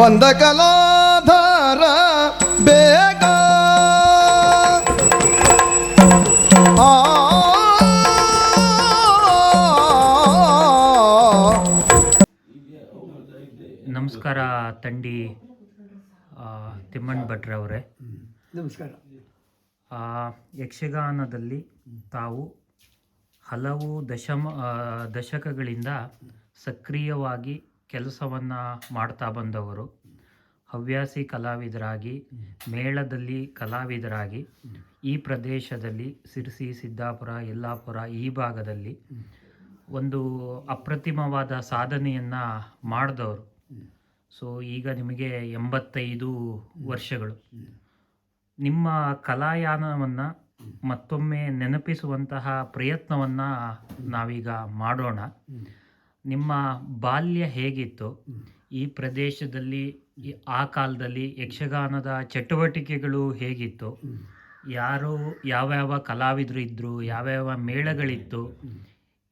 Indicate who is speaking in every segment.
Speaker 1: ಬಂದ ಕಲಾಧಾರ ಬೇಗ
Speaker 2: ನಮಸ್ಕಾರ ತಂಡಿ ತಿಮ್ಮಣ್ಣ ಭಟ್ರವರೇ.
Speaker 3: ನಮಸ್ಕಾರ.
Speaker 2: ಯಕ್ಷಗಾನದಲ್ಲಿ ತಾವು ಹಲವು ದಶಕಗಳಿಂದ ಸಕ್ರಿಯವಾಗಿ ಕೆಲಸವನ್ನು ಮಾಡ್ತಾ ಬಂದವರು. ಹವ್ಯಾಸಿ ಕಲಾವಿದರಾಗಿ, ಮೇಳದಲ್ಲಿ ಕಲಾವಿದರಾಗಿ ಈ ಪ್ರದೇಶದಲ್ಲಿ ಸಿರ್ಸಿ, ಸಿದ್ದಾಪುರ, ಯಲ್ಲಾಪುರ ಈ ಭಾಗದಲ್ಲಿ ಒಂದು ಅಪ್ರತಿಮವಾದ ಸಾಧನೆಯನ್ನು ಮಾಡಿದವರು. ಸೊ ಈಗ ನಿಮಗೆ 85 ವರ್ಷಗಳು. ನಿಮ್ಮ ಕಲಾಯಾನವನ್ನು ಮತ್ತೊಮ್ಮೆ ನೆನಪಿಸುವಂತಹ ಪ್ರಯತ್ನವನ್ನು ನಾವೀಗ ಮಾಡೋಣ. ನಿಮ್ಮ ಬಾಲ್ಯ ಹೇಗಿತ್ತು? ಈ ಪ್ರದೇಶದಲ್ಲಿ ಆ ಕಾಲದಲ್ಲಿ ಯಕ್ಷಗಾನದ ಚಟುವಟಿಕೆಗಳು ಹೇಗಿತ್ತು? ಯಾವ್ಯಾವ ಕಲಾವಿದರು ಇದ್ದರು? ಯಾವ್ಯಾವ ಮೇಳಗಳಿತ್ತು?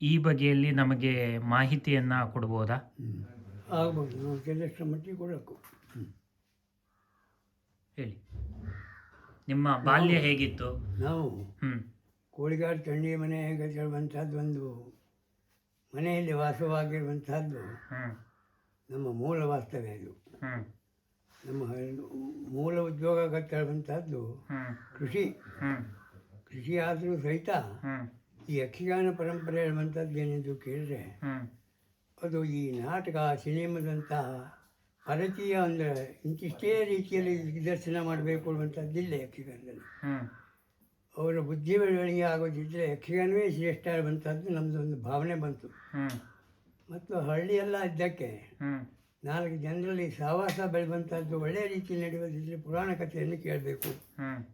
Speaker 2: ಈ ಬಗೆಯಲ್ಲಿ ನಮಗೆ ಮಾಹಿತಿಯನ್ನು ಕೊಡ್ಬೋದಾ?
Speaker 3: ಆಗ್ಬೋದು, ನಾವು ಕೆಲವಷ್ಟು ಮಟ್ಟಿಗೆ ಕೊಡಬೇಕು.
Speaker 2: ಹೇಳಿ, ನಿಮ್ಮ ಬಾಲ್ಯ ಹೇಗಿತ್ತು?
Speaker 3: ನಾವು ಕೋಳಿಗಾಡು ಚಂಡಿ ಮನೆ ಹೇಳುವಂಥದ್ದು ಒಂದು ಮನೆಯಲ್ಲಿ ವಾಸವಾಗಿರುವಂಥದ್ದು ನಮ್ಮ ಮೂಲ ವಾಸ್ತವ್ಯ. ಇದು ನಮ್ಮ ಮೂಲ ಉದ್ಯೋಗ ಹೇಳುವಂಥದ್ದು ಕೃಷಿ ಆದರೂ ಸಹಿತ ಈ ಯಕ್ಷಗಾನ ಪರಂಪರೆ ಹೇಳುವಂಥದ್ದು ಏನಿದು ಕೇಳಿದ್ರೆ ಅದು ಈ ನಾಟಕ, ಸಿನಿಮಾದಂತಹ ಪರಕೀಯ ಅಂದರೆ ಇಂತಿಷ್ಟೇ ರೀತಿಯಲ್ಲಿ ನಿದರ್ಶನ ಮಾಡಬೇಕು ಅನ್ನುವಂಥದ್ದಿಲ್ಲ ಯಕ್ಷಗಾನದಲ್ಲಿ. ಅವರ ಬುದ್ಧಿ ಬೆಳವಣಿಗೆ ಆಗೋದಿದ್ದರೆ ಯಕ್ಷಗಾನವೇ ಶ್ರೇಷ್ಠ ಅನ್ನುವಂಥದ್ದು ನಮ್ಮದೊಂದು ಭಾವನೆ ಬಂತು. ಮತ್ತು ಹಳ್ಳಿಯೆಲ್ಲ ಇದ್ದಕ್ಕೆ 4 ಜನರಲ್ಲಿ ಸಹವಾಸ ಬೆಳೆಯುವಂಥದ್ದು ಒಳ್ಳೆಯ ರೀತಿಯಲ್ಲಿ ನಡೆಯುವುದಿದ್ದರೆ ಪುರಾಣ ಕಥೆಯನ್ನು ಕೇಳಬೇಕು.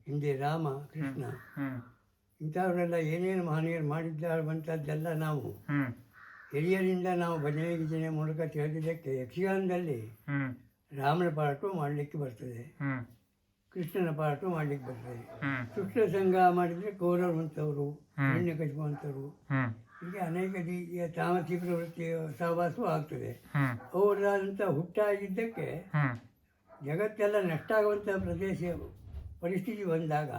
Speaker 3: ಹಿಂದೆ ರಾಮ, ಕೃಷ್ಣ ಇಂಥವರೆಲ್ಲ ಏನೇನು ಮಹನೀಯರು ಮಾಡಿದ್ದಾರುವಂಥದ್ದೆಲ್ಲ ನಾವು ಹಿರಿಯರಿಂದ ನಾವು ಭಜನೆ ಗಿಜನೆ ಮೂಲಕ ತಿಳಿದಿದ್ದಕ್ಕೆ ಯಕ್ಷಗಾನದಲ್ಲಿ ರಾಮನ ಪಾಠ ಮಾಡಲಿಕ್ಕೆ ಬರ್ತದೆ, ಕೃಷ್ಣನ ಪಾಠ ಮಾಡಲಿಕ್ಕೆ ಬರ್ತದೆ. ಕೃಷ್ಣ ಸಂಘ ಮಾಡಿದರೆ ಕೌರವರು ಅಂತವರು, ಹಿರಣ್ಯಕಶಿಪು ಅಂತವರು, ಹೀಗೆ ಅನೇಕ ರೀತಿಯ ತಾಮಸಿ ಪ್ರವೃತ್ತಿಯ ಸಹವಾಸವೂ ಆಗ್ತದೆ. ಅವರಾದಂಥ ಹುಟ್ಟಾಗಿದ್ದಕ್ಕೆ ಜಗತ್ತೆಲ್ಲ ನಷ್ಟ ಆಗುವಂಥ ಪ್ರದೇಶ ಪರಿಸ್ಥಿತಿ ಬಂದಾಗ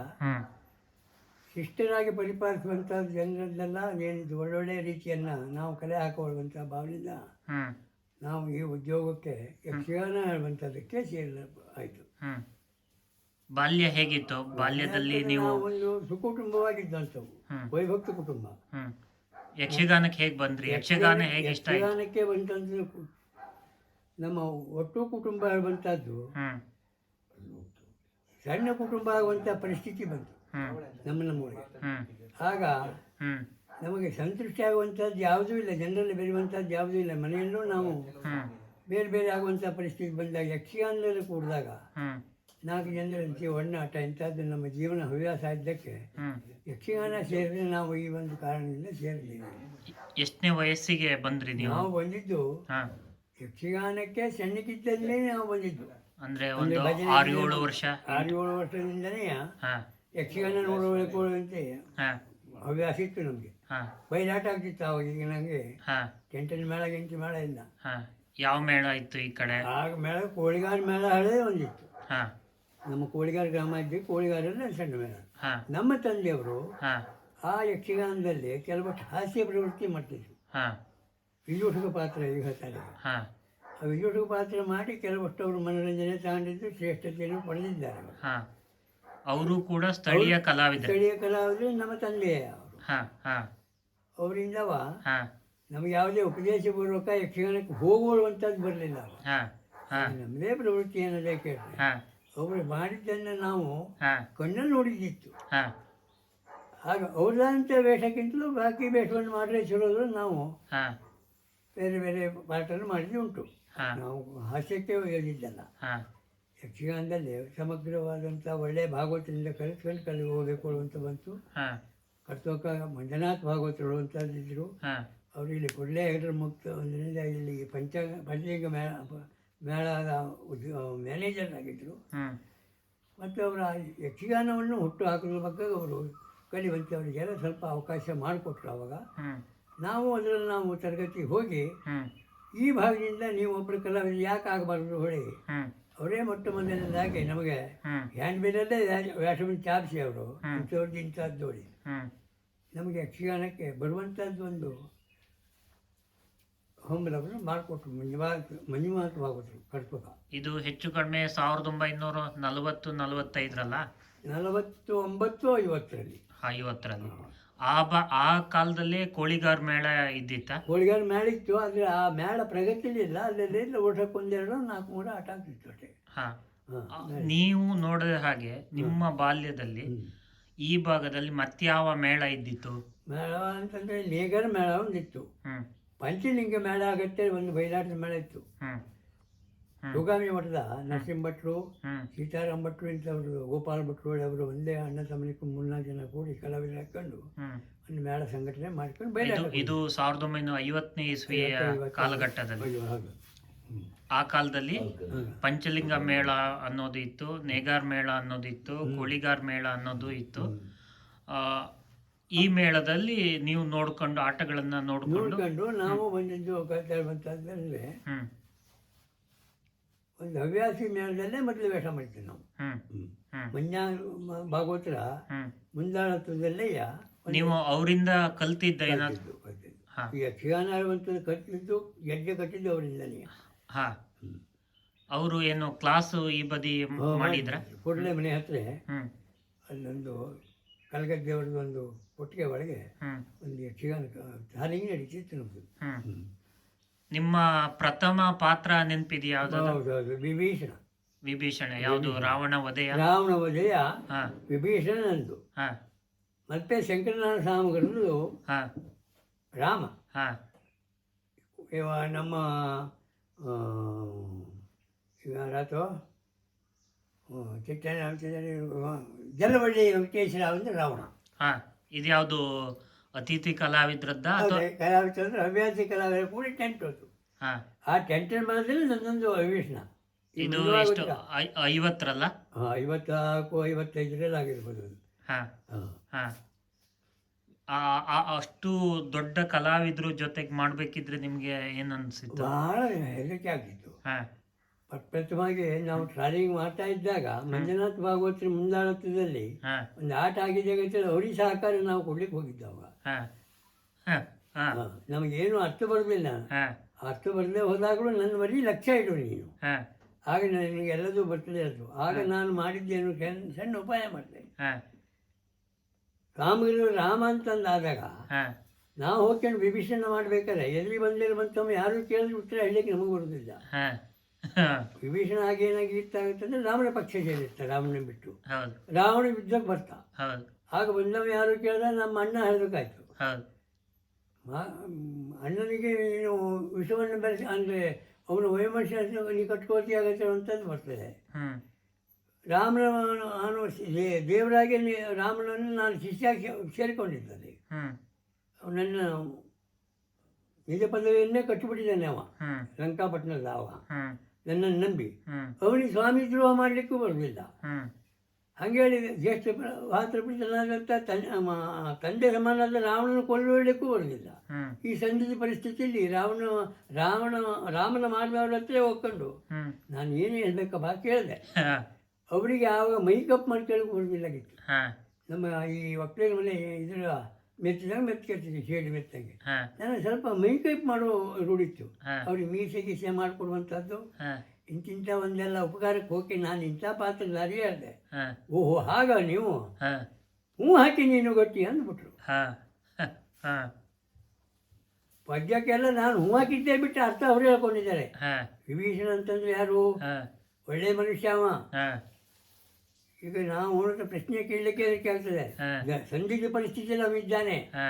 Speaker 3: ಶಿಷ್ಟರಾಗಿ ಪರಿಪಾಲಿಸುವಂಥದ್ದು ಜನರಲ್ಲೆಲ್ಲ ಏನಿದು ಒಳ್ಳೊಳ್ಳೆಯ ರೀತಿಯನ್ನು ನಾವು ಕಲೆ ಹಾಕೊಳ್ಳುವಂಥ ಭಾವನೆಯಿಂದ ನಾವು ಈ ಉದ್ಯೋಗಕ್ಕೆ ಯಕ್ಷಗಾನ ಹೇಳುವಂಥದ್ದಕ್ಕೆ ಆಯಿತು.
Speaker 2: ಬಾಲ್ಯ ಹೇಗಿತ್ತು? ಬಾಲ್ಯದಲ್ಲಿ ನೀವು
Speaker 3: ಒಂದು ಸುಕುಟುಂಬವಾಗಿದ್ದಂಥವು, ವೈಭಕ್ತ ಕುಟುಂಬ.
Speaker 2: ಯಕ್ಷಗಾನಕ್ಕೆ ಹೇಗೆ ಬಂದ್ರಿ? ಯಕ್ಷಗಾನ ಹೇಗೆ ಇಷ್ಟ ಆಯ್ತು?
Speaker 3: ಯಕ್ಷಗಾನಕ್ಕೆ ಬಂತಂದ್ರೆ ನಮ್ಮ ಒಟ್ಟು ಕುಟುಂಬ ಹೇಳುವಂಥದ್ದು ಸಣ್ಣ ಕುಟುಂಬ ಆಗುವಂಥ ಪರಿಸ್ಥಿತಿ ಬಂತು ನಮ್ಮೂರಿಗೆ. ಆಗ ನಮಗೆ ಸಂತೃಷ್ಟಿ ಆಗುವಂಥದ್ದು ಯಾವುದೂ ಇಲ್ಲ, ಜನರಲ್ಲಿ ಬೆರೆಯುವಂಥದ್ದು ಯಾವುದೂ ಇಲ್ಲ. ಮನೆಯಲ್ಲೂ ನಾವು ಬೇರೆ ಬೇರೆ ಆಗುವಂಥ ಪರಿಸ್ಥಿತಿ ಬಂದಾಗ ಯಕ್ಷಗಾನದಲ್ಲಿ ಕೂಡಿದಾಗ 4 ಜನರಂತೆ ಒಣ್ಣಾಟ ಇಂಥದ್ದು ನಮ್ಮ ಜೀವನ ಹವ್ಯಾಸ ಇದ್ದಕ್ಕೆ ಯಕ್ಷಗಾನ ಸೇರಿದ್ರೆ ನಾವು ಈ ಒಂದು ಕಾರಣದಿಂದ ಸೇರಿದ್ದೀವಿ.
Speaker 2: ಎಷ್ಟನೇ ವಯಸ್ಸಿಗೆ ಬಂದ್ರಿ ನೀವು?
Speaker 3: ನಾವು ಬಂದಿದ್ದು ಯಕ್ಷಗಾನಕ್ಕೆ ಸಣ್ಣಕ್ಕಿದ್ದಲ್ಲೇ ನಾವು ಬಂದಿದ್ದು.
Speaker 2: ಅಂದ್ರೆ 6-7 ವರ್ಷ.
Speaker 3: 6-7 ವರ್ಷದಿಂದನೇ ಯಕ್ಷಗಾನ ನೋಡಬೇಕಂತೆ ಹವ್ಯಾಸ ಇತ್ತು ನಮಗೆ. ಬಯಲಾಟ ಆಗ್ತಿತ್ತು ಅವಾಗ. ಈಗ ನನಗೆ ಕೆಂಟನ ಮೇಳ ಇಲ್ಲ.
Speaker 2: ಯಾವ ಮೇಳ ಇತ್ತು ಈ ಕಡೆ?
Speaker 3: ಆಗ ಮೇಳ ಕೋಳಿಗಾರ ಮೇಳ ಹಳೇ ಒಂದಿತ್ತು. ನಮ್ಮ ಕೋಳಿಗಾರ ಗ್ರಾಮ ಇದ್ದು ಕೋಳಿಗಾರಲ್ಲಿ ಸಣ್ಣ ಮೇಳ. ನಮ್ಮ ತಂದೆಯವರು ಆ ಯಕ್ಷಗಾನದಲ್ಲಿ ಕೆಲವಷ್ಟು ಹಾಸ್ಯ ಪ್ರವೃತ್ತಿ ಮಾಡ್ತಿದ್ರು. ವಿಜೋಷಕ ಪಾತ್ರ ಈಗ ಹೇಳ್ತಾರೆ. ಆ ವಿಜೋಷಕ ಪಾತ್ರ ಮಾಡಿ ಕೆಲವಷ್ಟು ಅವರು ಮನೋರಂಜನೆ ತಗೊಂಡಿದ್ದು, ಶ್ರೇಷ್ಠತೆಯನ್ನು ಪಡೆದಿದ್ದಾರೆ.
Speaker 2: ಅವರು ಕೂಡ ಸ್ಥಳೀಯ
Speaker 3: ಕಲಾವಿದರು ನಮ್ಮ ತಂದೆಯೇ ಅವರು. ಅವರಿಂದವ ನಮಗೆ ಯಾವುದೇ ಉಪದೇಶ ಪೂರ್ವಕ ಯಕ್ಷಗಾನಕ್ಕೆ ಹೋಗುವಂಥದ್ದು ಬರಲಿಲ್ಲ. ನಮ್ಮದೇ ಪ್ರವೃತ್ತಿ ಏನದೇ ಕೇಳಿದ್ರೆ ಅವರು ಮಾಡಿದ್ದನ್ನು ನಾವು ಕಣ್ಣಲ್ಲಿ ನೋಡಿದ್ದಿತ್ತು. ಆಗ ಅವ್ರದಂಥ ವೇಷಕ್ಕಿಂತಲೂ ಬಾಕಿ ವೇಷವನ್ನು ಮಾಡಿದ್ರೆ ಚಲೋ ನಾವು ಬೇರೆ ಬೇರೆ ಪಾಠವನ್ನು ಮಾಡಿದ್ದು ಉಂಟು. ನಾವು ಹಾಸ್ಯಕ್ಕೆ ಹೇಳಿದ್ದಲ್ಲ. ಯಕ್ಷಗಾನದಲ್ಲಿ ಸಮಗ್ರವಾದಂಥ ಒಳ್ಳೆಯ ಭಾಗವತರಿಂದ ಕಲಿತು ಹೋಗಬೇಕು ಅಂತ ಬಂತು. ಕರ್ತೋಕ ಮಂಜುನಾಥ್ ಭಾಗವತರು ಅಂತಂದಿದ್ರು. ಅವರು ಇಲ್ಲಿ ಕೊಡ್ಲೆ ಹೆಗಡರ ಮುಕ್ತ ಒಂದರಿಂದ ಇಲ್ಲಿ ಪಂಚಾಂಗ ಮೇಳದ ಮ್ಯಾನೇಜರ್ ಆಗಿದ್ದರು. ಮತ್ತು ಅವರ ಯಕ್ಷಗಾನವನ್ನು ಹುಟ್ಟು ಹಾಕೋದ್ರ ಬಗ್ಗೆ ಅವರು ಕಲಿಯುವಂತೆ ಅವರಿಗೆಲ್ಲ ಸ್ವಲ್ಪ ಅವಕಾಶ ಮಾಡಿಕೊಟ್ರು. ಆವಾಗ ನಾವು ಅದರಲ್ಲಿ ತರಗತಿಗೆ ಹೋಗಿ ಈ ಭಾಗದಿಂದ ನೀವು ಒಬ್ಬರು ಕಲಾವಿದರು ಯಾಕೆ ಆಗಬಾರ್ದು ಹೊಳಿ
Speaker 2: ಹ್ಮ್
Speaker 3: ಅವರೇ ಮೊಟ್ಟ ಮೊದಲನೇದಾಗಿ ನಮಗೆ
Speaker 2: ಹ್ಮ್
Speaker 3: ಹ್ಯಾಂಡ್ ಬಿಲ್ಲಲ್ಲೇ ವ್ಯಾಸಮನ್ ಚಾಪಿಸಿ ಅವರು ಇಂಥವ್ರದ್ದು ಇಂಥದ್ದು ನೋಡಿ
Speaker 2: ಹ್ಮ್
Speaker 3: ನಮಗೆ ಯಕ್ಷಗಾನಕ್ಕೆ ಬರುವಂಥದ್ದು ಒಂದು ಹಂಬಲವನ್ನು ಮಾಡಿಕೊಟ್ರು ಮಂಜುನಾಥವಾಗೋದ್ರು ಕಡ್ಪಕ.
Speaker 2: ಇದು ಹೆಚ್ಚು ಕಡಿಮೆ 1940-45ರಲ್ಲ,
Speaker 3: 49-50ರಲ್ಲಿ
Speaker 2: 50ರಲ್ಲಿ. ಆ ಕಾಲದಲ್ಲಿ ಕೋಳಿಗಾರ ಮೇಳ ಇದ್ದಿತ್ತ?
Speaker 3: ಕೋಳಿಗಾರ ಮೇಳ ಇತ್ತು, ಆದರೆ ಆ ಮೇಳ ಪ್ರಗತಿಲಿಲ್ಲ. ಅಲ್ಲೆಲ್ಲ ವರ್ಷಕ್ಕೆ 2-4-3 ಆಟ ಆಗ್ತಿತ್ತು ಅಷ್ಟೇ.
Speaker 2: ಹಾ. ನೀವು ನೋಡಿದ ಹಾಗೆ ನಿಮ್ಮ ಬಾಲ್ಯದಲ್ಲಿ ಈ ಭಾಗದಲ್ಲಿ ಮತ್ಯಾವ ಮೇಳ ಇದ್ದಿತ್ತು?
Speaker 3: ಮೇಳ ಅಂತಂದರೆ ನೇಗರ ಮೇಳ ಒಂದಿತ್ತು,
Speaker 2: ಹ್ಮ್
Speaker 3: ಪಂಚಲಿಂಗ ಮೇಳ ಆಗತ್ತೆ, ಒಂದು ಬಯಲಾಟದ ಮೇಳ ಇತ್ತು.
Speaker 2: ಹ್ಮ್
Speaker 3: ಯೋಗಾಮಿ ಮಠದ ನರಸಿಂಹ ಭಟ್ರು,
Speaker 2: ಹ್ಮ್
Speaker 3: ಸೀತಾರಾಮ್ ಭಟ್ರು ಇಂಥವ್ರು, ಗೋಪಾಲ್ ಭಟ್ರು ಅವರು ಒಂದೇ ಅಣ್ಣ ತಮ್ಮನಿಗೂ 3-4 ಜನ ಕೂಡಿ ಕಲಾವಿದರು ಹಾಕೊಂಡು
Speaker 2: ಹ್ಮ್
Speaker 3: ಒಂದು ಮೇಳ ಸಂಘಟನೆ ಮಾಡ್ಕೊಂಡು
Speaker 2: ಇದು
Speaker 3: ಬಯಲಾಟ.
Speaker 2: ಇದು 1950ನೇ ಇಸ್ವಿಯ ಕಾಲಘಟ್ಟದಲ್ಲಿ. ಆ ಕಾಲದಲ್ಲಿ ಪಂಚಲಿಂಗ ಮೇಳ ಅನ್ನೋದು ಇತ್ತು, ನೇಗಾರ್ ಮೇಳ ಅನ್ನೋದು ಇತ್ತು, ಕೋಳಿಗಾರ್ ಮೇಳ ಅನ್ನೋದು ಇತ್ತು. ಈ ಮೇಳದಲ್ಲಿ ನೀವು ನೋಡ್ಕೊಂಡು ಆಟಗಳನ್ನ ನೋಡ್ಕೊಂಡು
Speaker 3: ನಾವು ಬಂದಿದ್ದು ಬಂತಂದ್ರೆ
Speaker 2: ಹ್ಮ್
Speaker 3: ಒಂದು ಹವ್ಯಾಸಿ ಮೇಳದಲ್ಲೇ ಮೊದಲು ವೇಷ ಮಾಡ್ತೀವಿ ನಾವು.
Speaker 2: ಹ್ಮ್ ಹ್ಮ್
Speaker 3: ಮಂಜ ಭಾಗವತರ
Speaker 2: ಹ್ಮ್
Speaker 3: ಮುಂದಾಳತ್ವದಲ್ಲೇ
Speaker 2: ನೀವು ಅವರಿಂದ ಕಲ್ತಿದ್ದ ಏನಾದ್ರು? ಹಾ
Speaker 3: ಈ ಯಕ್ಷಗಾನ ಆಡುವಂಥದ್ದು ಕಟ್ಟಿದ್ದು ಗೆಡ್ಡೆ ಕಟ್ಟಿದ್ದು ಅವರಿಂದನೇ.
Speaker 2: ಹಾ ಅವರು ಏನು ಕ್ಲಾಸ್ ಈ ಬದಿ ಮಾಡಿದ್ರ?
Speaker 3: ಕೂಡಲೇ ಮನೆ ಹತ್ರ
Speaker 2: ಹ್ಮ್
Speaker 3: ಅಲ್ಲೊಂದು ಕಲಗದ್ದೆಯವ್ರದ್ದು ಒಂದು ಕೊಟ್ಟಿಗೆ ಒಳಗೆ
Speaker 2: ಹ್ಮ್
Speaker 3: ಒಂದು ಯಕ್ಷಗಾನ ತಾರಿಂಗ್ ನಡೀತಿತ್ತು ನಮ್ದು.
Speaker 2: ಹ್ಮ್ ನಿಮ್ಮ ಪ್ರಥಮ ಪಾತ್ರ ನೆನಪಿದೆಯಾ? ಯಾವ್ದಾದ್ರು?
Speaker 3: ಹೌದೌದು, ವಿಭೀಷಣ.
Speaker 2: ವಿಭೀಷಣ ಯಾವುದು? ರಾವಣ ವಧೆಯ?
Speaker 3: ರಾವಣ ವಧೆಯ
Speaker 2: ಹಾ
Speaker 3: ವಿಭೀಷಣ ನಂದು.
Speaker 2: ಹಾ
Speaker 3: ಮತ್ತೆ ಶಂಕರನಾರಾಯಣ ಸ್ವಾಮಿಗಳದ್ದು
Speaker 2: ಹಾ
Speaker 3: ರಾಮ.
Speaker 2: ಹಾ
Speaker 3: ಇವ ನಮ್ಮ ಯಾರಾತೋ ಚಿಟ್ಟನ ಜಲವಳ್ಳಿ ವೆಂಕಟೇಶ್ವರ ಅಂದ್ರೆ ರಾವಣ.
Speaker 2: ಹಾ ಇದ್ಯಾವುದು ಅತಿಥಿ ಕಲಾವಿದ್ರದ್ದ?
Speaker 3: ಕಲಾವಿದ ಅಂದ್ರೆ ಹವ್ಯಾಸಿ ಕಲಾವಿದರು ಕೂಡಿ ಟೆಂಟ್ ಹೋಯ್ತು.
Speaker 2: ಹಾ
Speaker 3: ಆ ಟೆಂಟಿನ ಮನದಲ್ಲಿ ನನ್ನೊಂದು ವಿಭೀಷಣ.
Speaker 2: ಇದು ಎಷ್ಟು 50ರಲ್ಲ?
Speaker 3: 54-55ರಲ್ಲಿ ಆಗಿರ್ಬೋದು ಅದು.
Speaker 2: ಹಾ ಹಾ ಅಷ್ಟು ದೊಡ್ಡ ಕಲಾವಿದ್ರ ಜೊತೆಗೆ ಮಾಡ್ಬೇಕಿದ್ರೆ ನಿಮ್ಗೆ ಏನ್ ಅನ್ಸಿತ್ತು?
Speaker 3: ಬಹಳ ಹೆದರಿಕೆ ಆಗ್ತಿತ್ತು.
Speaker 2: ಹಾ
Speaker 3: ಪ್ರಥಮವಾಗಿ ನಾವು ಟ್ರಾಲಿಂಗ್ ಮಾಡ್ತಾ ಇದ್ದಾಗ ಮಂಜುನಾಥ್ ಭಾಗವತರ ಮುಂದಾಳತ್ವದಲ್ಲಿ
Speaker 2: ಹಾ
Speaker 3: ಒಂದು ಆಟ ಆಗಿದೆ ಅಂತೇಳಿ ಅವರಿಗೆ ಸಹಕಾರ ನಾವು ಕೊಡ್ಲಿಕ್ಕೆ ಹೋಗಿದ್ದಾವ.
Speaker 2: ಹಾ ಹಾ ಹಾ
Speaker 3: ನಮಗೇನು ಅರ್ಥ ಬರೋದಿಲ್ಲ.
Speaker 2: ಹಾ
Speaker 3: ಅರ್ಥ ಬರದೇ ಹೋದಾಗಲೂ ನನ್ನ ಬರೀ ಲಕ್ಷ್ಯ ಇಡು ನೀನು,
Speaker 2: ಹಾ
Speaker 3: ಆಗ ನನಗೆ ಎಲ್ಲದೂ ಬರ್ತದೆ ಅದು. ಆಗ ನಾನು ಮಾಡಿದ್ದೇನು ಸಣ್ಣ ಉಪಾಯ ಮಾಡಿದೆ.
Speaker 2: ಹಾ
Speaker 3: ರಾಮಗಿರಿ ರಾಮ ಅಂತಂದಾದಾಗ
Speaker 2: ಹಾ
Speaker 3: ನಾವು ಹೋಗ್ಕೊಂಡು ವಿಭೀಷಣ ಮಾಡ್ಬೇಕಾದ್ರೆ ಎಲ್ಲಿ ಬಂತೊಮ್ಮೆ ಯಾರು ಕೇಳಿದ್ರೆ ಉತ್ತರ ಹೇಳಲಿಕ್ಕೆ ನಮಗೆ ಬರೋದಿಲ್ಲ.
Speaker 2: ಹಾ
Speaker 3: ವಿಭೀಷಣ ಹಾಗೆ ಏನಾಗಿ ಇರ್ತಾಗುತ್ತಂದ್ರೆ ರಾಮನ ಪಕ್ಷ ಸೇರಿರ್ತಾರೆ, ರಾಮನ ಬಿಟ್ಟು
Speaker 2: ಹೌದು
Speaker 3: ರಾವಣ ಯುದ್ಧಕ್ಕೆ ಬರ್ತಾ.
Speaker 2: ಹೌದು
Speaker 3: ಆಗ ಬಂದವ ಯಾರು ಕೇಳಿದ್ರೆ ನಮ್ಮ ಅಣ್ಣ ಹೇಳಬೇಕಾಯ್ತು.
Speaker 2: ಹೌದು
Speaker 3: ಅಣ್ಣನಿಗೆ ನೀನು ವಿಷವನ್ನು ಬೆಳೆಸಿ ಅಂದರೆ ಅವನು ವೈಮರ್ಶ ನೀ ಕಟ್ಕೋತಿ ಆಗತ್ತೆ ಅಂತದ್ದು ಬರ್ತದೆ.
Speaker 2: ಹ್ಮ್
Speaker 3: ರಾಮನ ದೇವರಾಗಿ ರಾಮನನ್ನು ನಾನು ಶಿಷ್ಯಾಗಿ ಸೇರಿಕೊಂಡಿದ್ದೇನೆ.
Speaker 2: ಹ್ಮ್
Speaker 3: ನನ್ನ ನಿಜ ಪದವಿಯನ್ನೇ ಕಟ್ಟಿಬಿಟ್ಟಿದ್ದಾನೆ ಅವ,
Speaker 2: ಹ್ಮ್
Speaker 3: ಲಂಕಾಪಟ್ಟಣದ ಅವ.
Speaker 2: ಹ್ಮ್
Speaker 3: ನನ್ನನ್ನು ನಂಬಿ
Speaker 2: ಹ್ಮ್
Speaker 3: ಅವನಿಗೆ ಸ್ವಾಮಿ ದ್ರೋಹ ಮಾಡಲಿಕ್ಕೂ ಬರೋದಿಲ್ಲ.
Speaker 2: ಹ್ಮ್
Speaker 3: ಹಾಗೇಳಿ ಜ್ಯೇಷ್ಠ ಭಾತೃಪ್ರತನಾದಂಥ ತಂದೆ ಸಮಾನದ ರಾವಣನ ಕೊಲ್ಲಲಿಕ್ಕೂ ಬರೋದಿಲ್ಲ.
Speaker 2: ಹ್ಮ್
Speaker 3: ಈ ಸಂದಿಗ್ಧ ಪರಿಸ್ಥಿತಿಯಲ್ಲಿ ರಾಮನ ಮಾರ್ಗವ್ರ ಹತ್ರ ಹೋಗ್ಕೊಂಡು
Speaker 2: ಹ್ಮ್
Speaker 3: ನಾನು ಏನು ಹೇಳ್ಬೇಕಪ್ಪ ಕೇಳಿದೆ.
Speaker 2: ಹಾ
Speaker 3: ಅವರಿಗೆ ಆವಾಗ ಮೈಕಪ್ ಮಾಡಿ ಕೇಳಕ್ಕೆ ಬರೋದಿಲ್ಲಾಗಿತ್ತು.
Speaker 2: ಹಾ
Speaker 3: ನಮ್ಮ ಈ ಒಕ್ಕಲಿನ ಮನೆ ಇದರ ಮೆತ್ತಿದಾಗ ಮೆತ್ಕೇಳ್ತಿದ್ದೆ, ಶೇಡಿ ಮೆತ್ತಂಗೆ.
Speaker 2: ಹಾ
Speaker 3: ನನಗೆ ಸ್ವಲ್ಪ ಮೈಕಪ್ ಮಾಡೋ ರೂಢಿತ್ತು.
Speaker 2: ಹಾ
Speaker 3: ಅವ್ರಿಗೆ ಮೀಸೆ ಗೀಸೆ ಮಾಡಿಕೊಡುವಂಥದ್ದು,
Speaker 2: ಹಾ
Speaker 3: ಇಂತಿಂಥ ಒಂದೆಲ್ಲ ಉಪಕಾರಕ್ಕೆ ಹೋಗಿ ನಾನು ಇಂಥ ಪಾತ್ರಧಾರಿ ಹೇಳಿದೆ.
Speaker 2: ಹಾ
Speaker 3: ಓಹೋ ಹಾಗ ನೀವು
Speaker 2: ಹಾ
Speaker 3: ಹ್ಞೂ ಹಾಕಿ ನೀನು ಗಟ್ಟಿ ಅಂದ್ಬಿಟ್ರು.
Speaker 2: ಹಾ ಹಾ
Speaker 3: ಪದ್ಯಕ್ಕೆಲ್ಲ ನಾನು ಹೂ ಹಾಕಿದ್ದೇ ಬಿಟ್ಟು ಅರ್ಥ ಅವರು ಹೇಳ್ಕೊಂಡಿದ್ದಾರೆ.
Speaker 2: ಹಾ
Speaker 3: ವಿಭೀಷಣ ಅಂತಂದ್ರೆ ಯಾರು?
Speaker 2: ಹಾ
Speaker 3: ಒಳ್ಳೆ ಮನುಷ್ಯ ಅವ.
Speaker 2: ಹಾ
Speaker 3: ಈಗ ನಾವು ಅವನ ಪ್ರಶ್ನೆ ಕೇಳಲಿಕ್ಕೆ ಅದಕ್ಕೆ ಆಗ್ತದೆ. ಸಂದಿಗ್ಧ ಪರಿಸ್ಥಿತಿಯಲ್ಲಿ ಅವನಿದ್ದಾನೆ.
Speaker 2: ಹಾ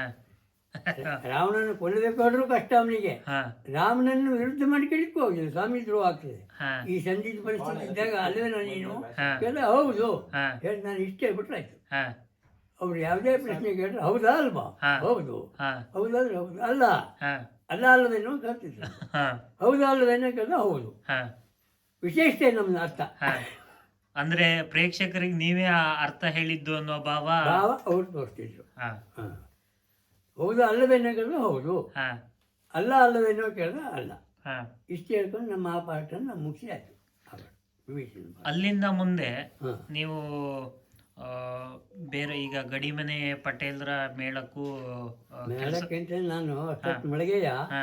Speaker 3: ರಾವಣನ ಕೊಲ್ಲಬೇಕಾದ್ರೂ ಕಷ್ಟ ಅವನಿಗೆ.
Speaker 2: ಹಾ
Speaker 3: ರಾಮನನ್ನು ವಿರುದ್ಧ ಮಾಡ್ಕೊಳ್ಳಿಕ್ಕೂ ಹೋಗಿಲ್ಲ, ಸ್ವಾಮಿ ದ್ರೋಹ ಆಗ್ತದೆ.
Speaker 2: ಹಾ
Speaker 3: ಈ ಸಂದಿಗ್ಧ ಪರಿಸ್ಥಿತಿ ಇದ್ದಾಗ ಅಲ್ವೇನೋ ನೀನು
Speaker 2: ಹಾ
Speaker 3: ಕೇಳ ಹೌದು
Speaker 2: ಹಾ
Speaker 3: ಹೇಳಿ ನಾನು ಇಷ್ಟೇ ಬಿಟ್ರಾಯ್ತು.
Speaker 2: ಹಾ
Speaker 3: ಅವ್ರು ಯಾವುದೇ ಪ್ರಶ್ನೆ ಕೇಳಿದ್ರೆ ಹೌದಾ ಅಲ್ವಾ,
Speaker 2: ಹಾ
Speaker 3: ಹೌದು,
Speaker 2: ಹಾ
Speaker 3: ಹೌದಾದ್ರೆ ಹೌದು, ಅಲ್ಲ
Speaker 2: ಹಾ
Speaker 3: ಅಲ್ಲ ಅಲ್ಲವೇನೋ ಕೇಳ್ತಿದ್ರು.
Speaker 2: ಹಾ
Speaker 3: ಹೌದಾ ಅಲ್ಲವೇನೋ ಕೇಳಿದ್ರೆ ಹೌದು.
Speaker 2: ಹಾ
Speaker 3: ವಿಶೇಷತೆ ನಮ್ದು ಅರ್ಥ.
Speaker 2: ಹಾ ಅಂದ್ರೆ ಪ್ರೇಕ್ಷಕರಿಗೆ ನೀವೇ ಆ ಅರ್ಥ ಹೇಳಿದ್ದು ಅನ್ನೋ ಭಾವ
Speaker 3: ಅವ್ರು ತೋರಿಸ್ತಿದ್ರು.
Speaker 2: ಹಾ
Speaker 3: ಹೌದಾ ಅಲ್ಲವೇನೋ ಕೇಳಿದ್ರೆ ಹೌದು,
Speaker 2: ಹಾ
Speaker 3: ಅಲ್ಲ ಅಲ್ಲವೇನೋ ಕೇಳಿದ್ರೆ ಅಲ್ಲ.
Speaker 2: ಹಾ.
Speaker 3: ಇಷ್ಟು ಹೇಳ್ಕೊಂಡು ನಮ್ಮ ಆ ಪಾಠನ ನಾವು ಮುಗಿಸಿ ಆಯ್ತು ಆವಾಗ ವಿಭೀಷಣ ಪಾಠ.
Speaker 2: ಅಲ್ಲಿಂದ ಮುಂದೆ
Speaker 3: ಹಾಂ
Speaker 2: ನೀವು ಆ, ಬೇರೆ ಈಗ ಗಡಿಮನೆ ಪಟೇಲ್ರ ಮೇಳಕ್ಕೂ ಕೆಲಸ.
Speaker 3: ಮೇಳಕ್ಕಿಂತ ನಾನು ಅಷ್ಟೊತ್ತು ಮಳೆಗೆಯ
Speaker 2: ಹಾ.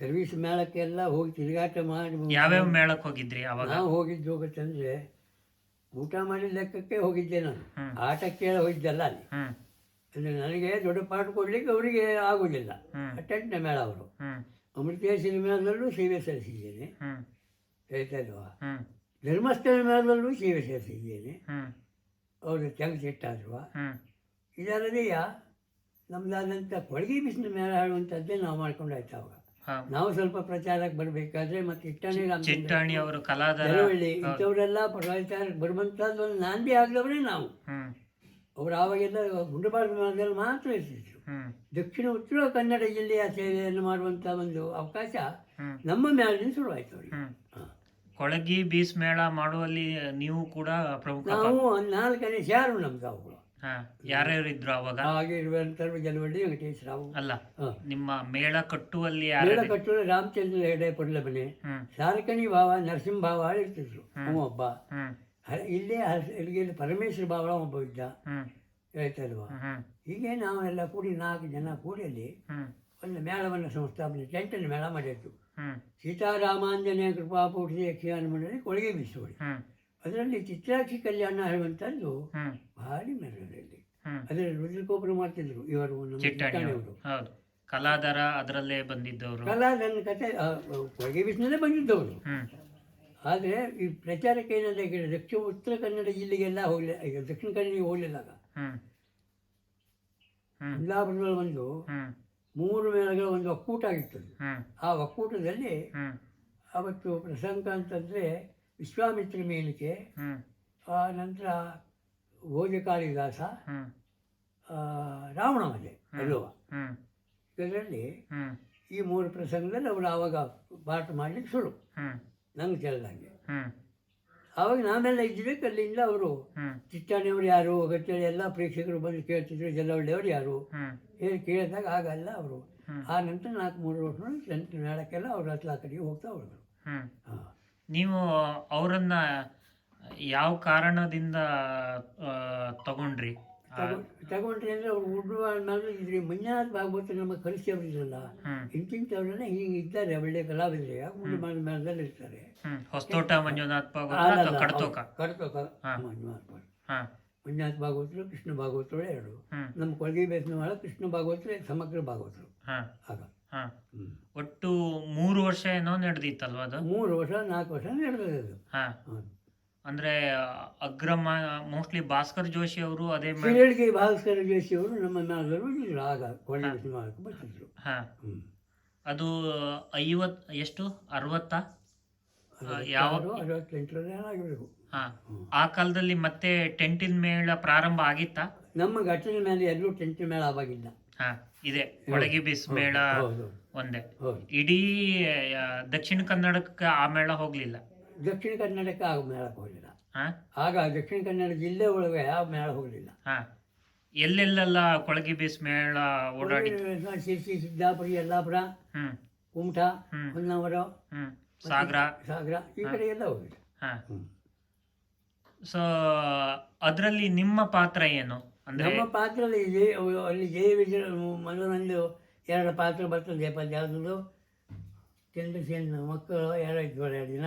Speaker 3: ಸರ್ವಿಸ್ ಮೇಳಕ್ಕೆಲ್ಲ ಹೋಗಿ ತಿರುಗಾಟ ಮಾಡಿ
Speaker 2: ಯಾವ್ಯಾವ ಮೇಳಕ್ಕೆ ಹೋಗಿದ್ರಿ ಅವಾಗ?
Speaker 3: ನಾವು ಹೋಗಿದ್ದು ಹೋಗುತ್ತಂದ್ರೆ ಊಟ ಮಾಡಿದ ಲೆಕ್ಕಕ್ಕೆ ಹೋಗಿದ್ದೆ ನಾನು,
Speaker 2: ಹ್ಮ್.
Speaker 3: ಆಟಕ್ಕೆ ಹೋಗಿದ್ದಲ್ಲ ಅಲ್ಲಿ.
Speaker 2: ಹ್ಮ್
Speaker 3: ಅಂದರೆ ನನಗೆ ದೊಡ್ಡ ಪಾಠ ಕೊಡ್ಲಿಕ್ಕೆ ಅವರಿಗೆ ಆಗೋದಿಲ್ಲ.
Speaker 2: ಹ್ಮ್.
Speaker 3: ಟೆಂಟ್ನ ಮೇಳ ಅವರು.
Speaker 2: ಹ್ಮ್
Speaker 3: ಅಮೃತೇಶ್ವರಿ ಮೇಳದಲ್ಲೂ ಸೇವೆ ಸಲ್ಲಿಸಿದ್ದೇನೆ,
Speaker 2: ಹ್ಮ್
Speaker 3: ಹೇಳ್ತಾ ಇಲ್ವಾ.
Speaker 2: ಹ್ಮ್
Speaker 3: ಧರ್ಮಸ್ಥಳ ಮೇಳದಲ್ಲೂ ಸೇವೆ ಸಲ್ಲಿಸಿದ್ದೇನೆ,
Speaker 2: ಹ್ಮ್
Speaker 3: ಅವರು ಚಂಗಸಿಟ್ಟಾದ್ರು.
Speaker 2: ಹ್ಮ್
Speaker 3: ಇದಲ್ಲದೆಯ ನಮ್ಮದಾದಂಥ ಕೊಳಗೆ ಬಿಸಿನ ಮೇಳ ಆಡುವಂಥದ್ದೇ ನಾವು ಮಾಡ್ಕೊಂಡಾಯ್ತು ಅವಾಗ.
Speaker 2: ಹಾ.
Speaker 3: ನಾವು ಸ್ವಲ್ಪ ಪ್ರಚಾರಕ್ಕೆ ಬರಬೇಕಾದ್ರೆ ಮತ್ತು
Speaker 2: ಚಿಟ್ಟಾಣಿ ಅವರು ಕಲಾಧಾರ.
Speaker 3: ಜಲವಳ್ಳಿ ಇಂಥವರೆಲ್ಲ ಪ್ರಚಾರಕ್ಕೆ ಬರುವಂಥದ್ದು ಒಂದು ನಾಂದಿ ಆಗದವರೇ ನಾವು.
Speaker 2: ಹ್ಮ್
Speaker 3: ಅವರು ಆವಾಗೆಲ್ಲ ಗುಂಡಬಾರದ ಮೇಳದಲ್ಲಿ ಮಾತ್ರ ಇರ್ತಿದ್ರು.
Speaker 2: ಹ್ಮ್
Speaker 3: ದಕ್ಷಿಣ ಉತ್ತರ ಕನ್ನಡ ಜಿಲ್ಲೆಯ ಸೇವೆಯನ್ನು ಮಾಡುವಂಥ ಒಂದು ಅವಕಾಶ
Speaker 2: ಹ್ಮ್
Speaker 3: ನಮ್ಮ ಮೇಳದಿಂದ ಶುರುವಾಯಿತು ಅವರಿಗೆ.
Speaker 2: ಹ್ಮ್
Speaker 3: ಹಾಂ.
Speaker 2: ಕೊಳಗಿ ಬೀಸ್ ಮೇಳ ಮಾಡುವಲ್ಲಿ ನೀವು ಕೂಡ ಪ್ರಮುಖ
Speaker 3: ನಾವು ಒಂದು 4 ಶಾರು ನಮ್ದು ಅವುಗಳು.
Speaker 2: ಹಾ. ಯಾರ್ಯಾರು ಇದ್ರು ಅವಾಗ?
Speaker 3: ಹಾಗೆ ಇರುವಂಥವ್ರು ಜಲವಳ್ಳಿ ವೆಂಕಟೇಶ್ವರರಾವು.
Speaker 2: ಅಲ್ಲ,
Speaker 3: ಹಾಂ.
Speaker 2: ನಿಮ್ಮ ಮೇಳ ಕಟ್ಟುವಲ್ಲಿ
Speaker 3: ಮೇಳ
Speaker 2: ಯಾರು?
Speaker 3: ಕಟ್ಟೋದು ರಾಮಚಂದ್ರ ಹೆಗಡೆ ಪಡ್ಲಮನೆ,
Speaker 2: ಹ್ಮ್
Speaker 3: ಸಾರಕಣಿ ಭಾವ ನರಸಿಂಹ ಭಾವ ಇರ್ತಿದ್ರು. ಅವ ಒಬ್ಬ.
Speaker 2: ಹ್ಮ್
Speaker 3: ಇಲ್ಲೇ ಇಲ್ಲಿ ಪರಮೇಶ್ವರ ಭಾವ ಒಬ್ಬ ಇದ್ದ,
Speaker 2: ಹ್ಮ್
Speaker 3: ಹೇಳ್ತಾರಲ್ವ.
Speaker 2: ಹ್ಮ್
Speaker 3: ಹೀಗೆ ನಾವೆಲ್ಲ ಕೂಡಿ 4 ಜನ ಕೂಡಿ ಅಲ್ಲಿ
Speaker 2: ಹ್ಮ್
Speaker 3: ಒಂದು ಮೇಳವನ್ನು ಸಂಸ್ಥಾಪನೆ, ಟೆಂಟನ್ನು ಮೇಳ ಮಾಡಿದ್ದು.
Speaker 2: ಹ್ಮ್
Speaker 3: ಸೀತಾರಾಮಾಂಜನೇಯ ಕೃಪಾಪೂರ್ತಿ ಯಕ್ಷಗಾನ ಮಂಡಳಿ ಕೊಳಗೆ ಬಿಸುವಳಿ.
Speaker 2: ಹ್ಮ್
Speaker 3: ಅದರಲ್ಲಿ ಚಿತ್ರಾಕ್ಷಿ ಕಲ್ಯಾಣ ಹೇಳುವಂಥದ್ದು
Speaker 2: ಹ್ಮ್
Speaker 3: ಭಾರಿ ಮೆರವಣಿಗೆಯಲ್ಲಿ.
Speaker 2: ಹ್ಮ್
Speaker 3: ಅದರಲ್ಲಿ ರುದ್ರಕೋಪುರ ಮಾಡ್ತಿದ್ರು ಇವರು, ನಮ್ಮ
Speaker 2: ಚಿಟ್ಟಾಣಿ
Speaker 3: ಚಿಟ್ಟಾಣಿಯವರು.
Speaker 2: ಹೌದು, ಕಲಾಧಾರ ಅದರಲ್ಲೇ ಬಂದಿದ್ದವರು.
Speaker 3: ಕಲಾದನ್ನ ಕತೆ ಕೊಳಗೆ ಬಿಸಿನಲ್ಲೇ ಬಂದಿದ್ದವರು.
Speaker 2: ಹ್ಮ್
Speaker 3: ಆದರೆ ಈ ಪ್ರಚಾರಕ್ಕೆ ಏನಂತ ಕೇಳಿದ್ರೆ ದಕ್ಷಿಣ ಉತ್ತರ ಕನ್ನಡ ಜಿಲ್ಲೆಗೆಲ್ಲ ಹೋಗಲಿ, ಈಗ ದಕ್ಷಿಣ ಕನ್ನಡಿಗೆ ಹೋಗಲಿಲ್ಲ.
Speaker 2: ಹ್ಮ್ ಹ್ಮ್
Speaker 3: ಕುಂದಾಪುರದಲ್ಲಿ ಒಂದು
Speaker 2: ಹ್ಮ್
Speaker 3: 3 ಮೇಳಗಳ ಒಂದು ಒಕ್ಕೂಟ ಆಗಿತ್ತು.
Speaker 2: ಹ್ಮ್
Speaker 3: ಆ ಒಕ್ಕೂಟದಲ್ಲಿ
Speaker 2: ಹ್ಮ್
Speaker 3: ಅವತ್ತು ಪ್ರಸಂಗ ಅಂತಂದರೆ ವಿಶ್ವಾಮಿತ್ರ ಮೇಲಿಕೆ,
Speaker 2: ಹ್ಮ್
Speaker 3: ಆ ನಂತರ ಭೋಜಕಾಳಿದಾಸ,
Speaker 2: ಹ್ಮ್
Speaker 3: ರಾವಣವಧೆ ಅಲ್ಲವ.
Speaker 2: ಹ್ಮ್
Speaker 3: ಇದರಲ್ಲಿ
Speaker 2: ಹ್ಮ್
Speaker 3: ಈ 3 ಪ್ರಸಂಗದಲ್ಲಿ ಅವರು ಆವಾಗ ಪಾಠ ಮಾಡಲಿಕ್ಕೆ ಶುರು,
Speaker 2: ಹ್ಮ್
Speaker 3: ನಂಗೆ ತಿಳಿದಂಗೆ.
Speaker 2: ಹ್ಮ್
Speaker 3: ಆವಾಗ ನಾವೆಲ್ಲ ಇದ್ಬೇಕು. ಅಲ್ಲಿಂದ ಅವರು
Speaker 2: ಹ್ಮ್
Speaker 3: ಚಿಟ್ಟಾಣಿಯವರು ಯಾರು ಅಗತ್ಯವಾಗಿ ಎಲ್ಲ ಪ್ರೇಕ್ಷಕರು ಬಂದು ಕೇಳ್ತಿದ್ರು, ಜಲವಳ್ಳಿಯವರು ಯಾರು
Speaker 2: ಹ್ಮ್
Speaker 3: ಹೇಳಿ ಕೇಳಿದಾಗ ಆಗಲ್ಲ ಅವರು.
Speaker 2: ಹ್ಮ್.
Speaker 3: ಆ ನಂತರ 4-3 ವರ್ಷ ಮೇಳಕ್ಕೆಲ್ಲ ಅವರು ಹತ್ತಲ ಕಡೆಗೆ ಹೋಗ್ತಾ ಹೋದರು.
Speaker 2: ಹ್ಮ್
Speaker 3: ಹಾಂ.
Speaker 2: ನೀವು ಅವರನ್ನ ಯಾವ ಕಾರಣದಿಂದ ತಗೊಂಡ್ರಿ?
Speaker 3: ತಗೊಂಡ್ರಿ ಅಂದರೆ ಅವ್ರು ಉಡುವ ಮೇಲೆ ಇದ್ರಿ ಮಂಜುನಾಥ್ ಭಾಗವತ ನಮಗೆ ಕಲಿಸಿಯವರಿದ್ರಲ್ಲ,
Speaker 2: ಹ್ಮ್
Speaker 3: ಇಂತಿಂಥವ್ರನ್ನ ಹೀಗೆ ಇದ್ದಾರೆ ಒಳ್ಳೆ ಕಲಾವಿದರೆ ಮುಂದೆ ಮೇಳದಲ್ಲಿ ಇರ್ತಾರೆ.
Speaker 2: ಹ್ಮ್ ಹೊಸತೋಟ ಮಂಜುನಾಥ್ ಭಾಗವತ ಅಥವಾ
Speaker 3: ಅಲ್ಲಲ್ಲ,
Speaker 2: ಕಡತೋಕ?
Speaker 3: ಕಡತೋಕ
Speaker 2: ಹಾ.
Speaker 3: ಮಂಜುನಾಥ್ ಭಾಗವತ.
Speaker 2: ಹಾ.
Speaker 3: ಮಂಜುನಾಥ್ ಭಾಗವತರು ಕೃಷ್ಣ ಭಾಗವತರು 2.
Speaker 2: ಹ್ಮ್
Speaker 3: ನಮ್ಮ ಕೊಳಗೆ ಬೇಸಿನ ಒಳಗೆ ಕೃಷ್ಣ ಭಾಗವತರು ಸಮಗ್ರ ಭಾಗವತರು
Speaker 2: ಹಾ.
Speaker 3: ಆಗ.
Speaker 2: ಹಾ.
Speaker 3: ಹ್ಮ್.
Speaker 2: ಒಟ್ಟು 3 ವರ್ಷ ಏನೋ ನಡೆದಿತ್ತಲ್ವ ಅದು?
Speaker 3: 3 ವರ್ಷ 4 ವರ್ಷ ನಡೆದದ್ದು ಅದು.
Speaker 2: ಹಾ.
Speaker 3: ಹ್ಮ್.
Speaker 2: ಅಂದ್ರೆ ಅಗ್ರಮ ಮೋಸ್ಟ್ಲಿ ಭಾಸ್ಕರ್ ಜೋಶಿ ಅವರು ಅದೇ
Speaker 3: ಶಿರಳ್ಗಿ ಭಾಸ್ಕರ ಜೋಶಿಯವರು ನಮ್ಮ ಮೇಳದಲ್ಲಿ ಬಂದಿದ್ರು ಆಗ ಕೊಳಗೆ ಬೇಸಿನ ಮಾಡಕ್ಕೆ ಬರ್ತಿದ್ರು.
Speaker 2: ಹಾ.
Speaker 3: ಹ್ಮ್.
Speaker 2: ಅದು 50 ಎಷ್ಟು 60 ಯಾವ
Speaker 3: 68ರಲ್ಲಿ ಏನಾಗಿರ್ಬೇಕು.
Speaker 2: ಹಾ. ಆ ಕಾಲದಲ್ಲಿ ಮತ್ತೆ ಟೆಂಟಿನ ಮೇಳ ಪ್ರಾರಂಭ ಆಗಿತ್ತಾ?
Speaker 3: ನಮ್ಮ ಘಟನೆ ಮೇಲೆ ಎಲ್ಲೂ ಟೆಂಟ್ ಮೇಳ ಆವಾಗಿಲ್ಲ.
Speaker 2: ಹಾ, ಇದೆ ಕೊಳಗೆ ಬೀಸ್ ಮೇಳ
Speaker 3: ಹೌದು
Speaker 2: ಒಂದೇ.
Speaker 3: ಹೌದು.
Speaker 2: ಇಡೀ ದಕ್ಷಿಣ ಕನ್ನಡಕ್ಕೆ ಆ ಮೇಳ ಹೋಗ್ಲಿಲ್ಲ.
Speaker 3: ದಕ್ಷಿಣ ಕನ್ನಡಕ್ಕೆ ಆಗ ಮೇಳಕ್ಕೆ ಹೋಗಲಿಲ್ಲ.
Speaker 2: ಹಾ.
Speaker 3: ಆಗ ದಕ್ಷಿಣ ಕನ್ನಡ ಜಿಲ್ಲೆ ಒಳಗೆ ಯಾವ ಮೇಳ ಹೋಗಲಿಲ್ಲ.
Speaker 2: ಹಾ. ಎಲ್ಲೆಲ್ಲೆಲ್ಲ ಕೊಳಗೆ ಬೀಸ್ ಮೇಳ ಓಡಾಡಿತ್ತು?
Speaker 3: ಶಿರ್ಸಿ, ಸಿದ್ದಾಪುರ, ಯಲ್ಲಾಪುರ,
Speaker 2: ಹ್ಮ್
Speaker 3: ಕುಮಟ,
Speaker 2: ಹ್ಮ್.
Speaker 3: ಹೊನ್ನಾವರ,
Speaker 2: ಹ್ಮ್ ಸಾಗರ.
Speaker 3: ಸಾಗರ ಈ ಕಡೆ ಎಲ್ಲ ಹೋಗಿದೆ.
Speaker 2: ಹಾ.
Speaker 3: ಹ್ಮ್.
Speaker 2: ಸೊ ಅದರಲ್ಲಿ ನಿಮ್ಮ ಪಾತ್ರ ಏನು? ಅಂದ್ರೆ
Speaker 3: ನಮ್ಮ ಪಾತ್ರಲ್ಲಿ ಅಲ್ಲಿ ಜಯ ವಿಜಯ ಮೊದಲೊಂದು 2 ಪಾತ್ರ ಬರ್ತದೆ. ಯಾವುದು ಚಂದ್ರಸೇನ ಮಕ್ಕಳು ಯಾರಾಯ್ತು 2 ದಿನ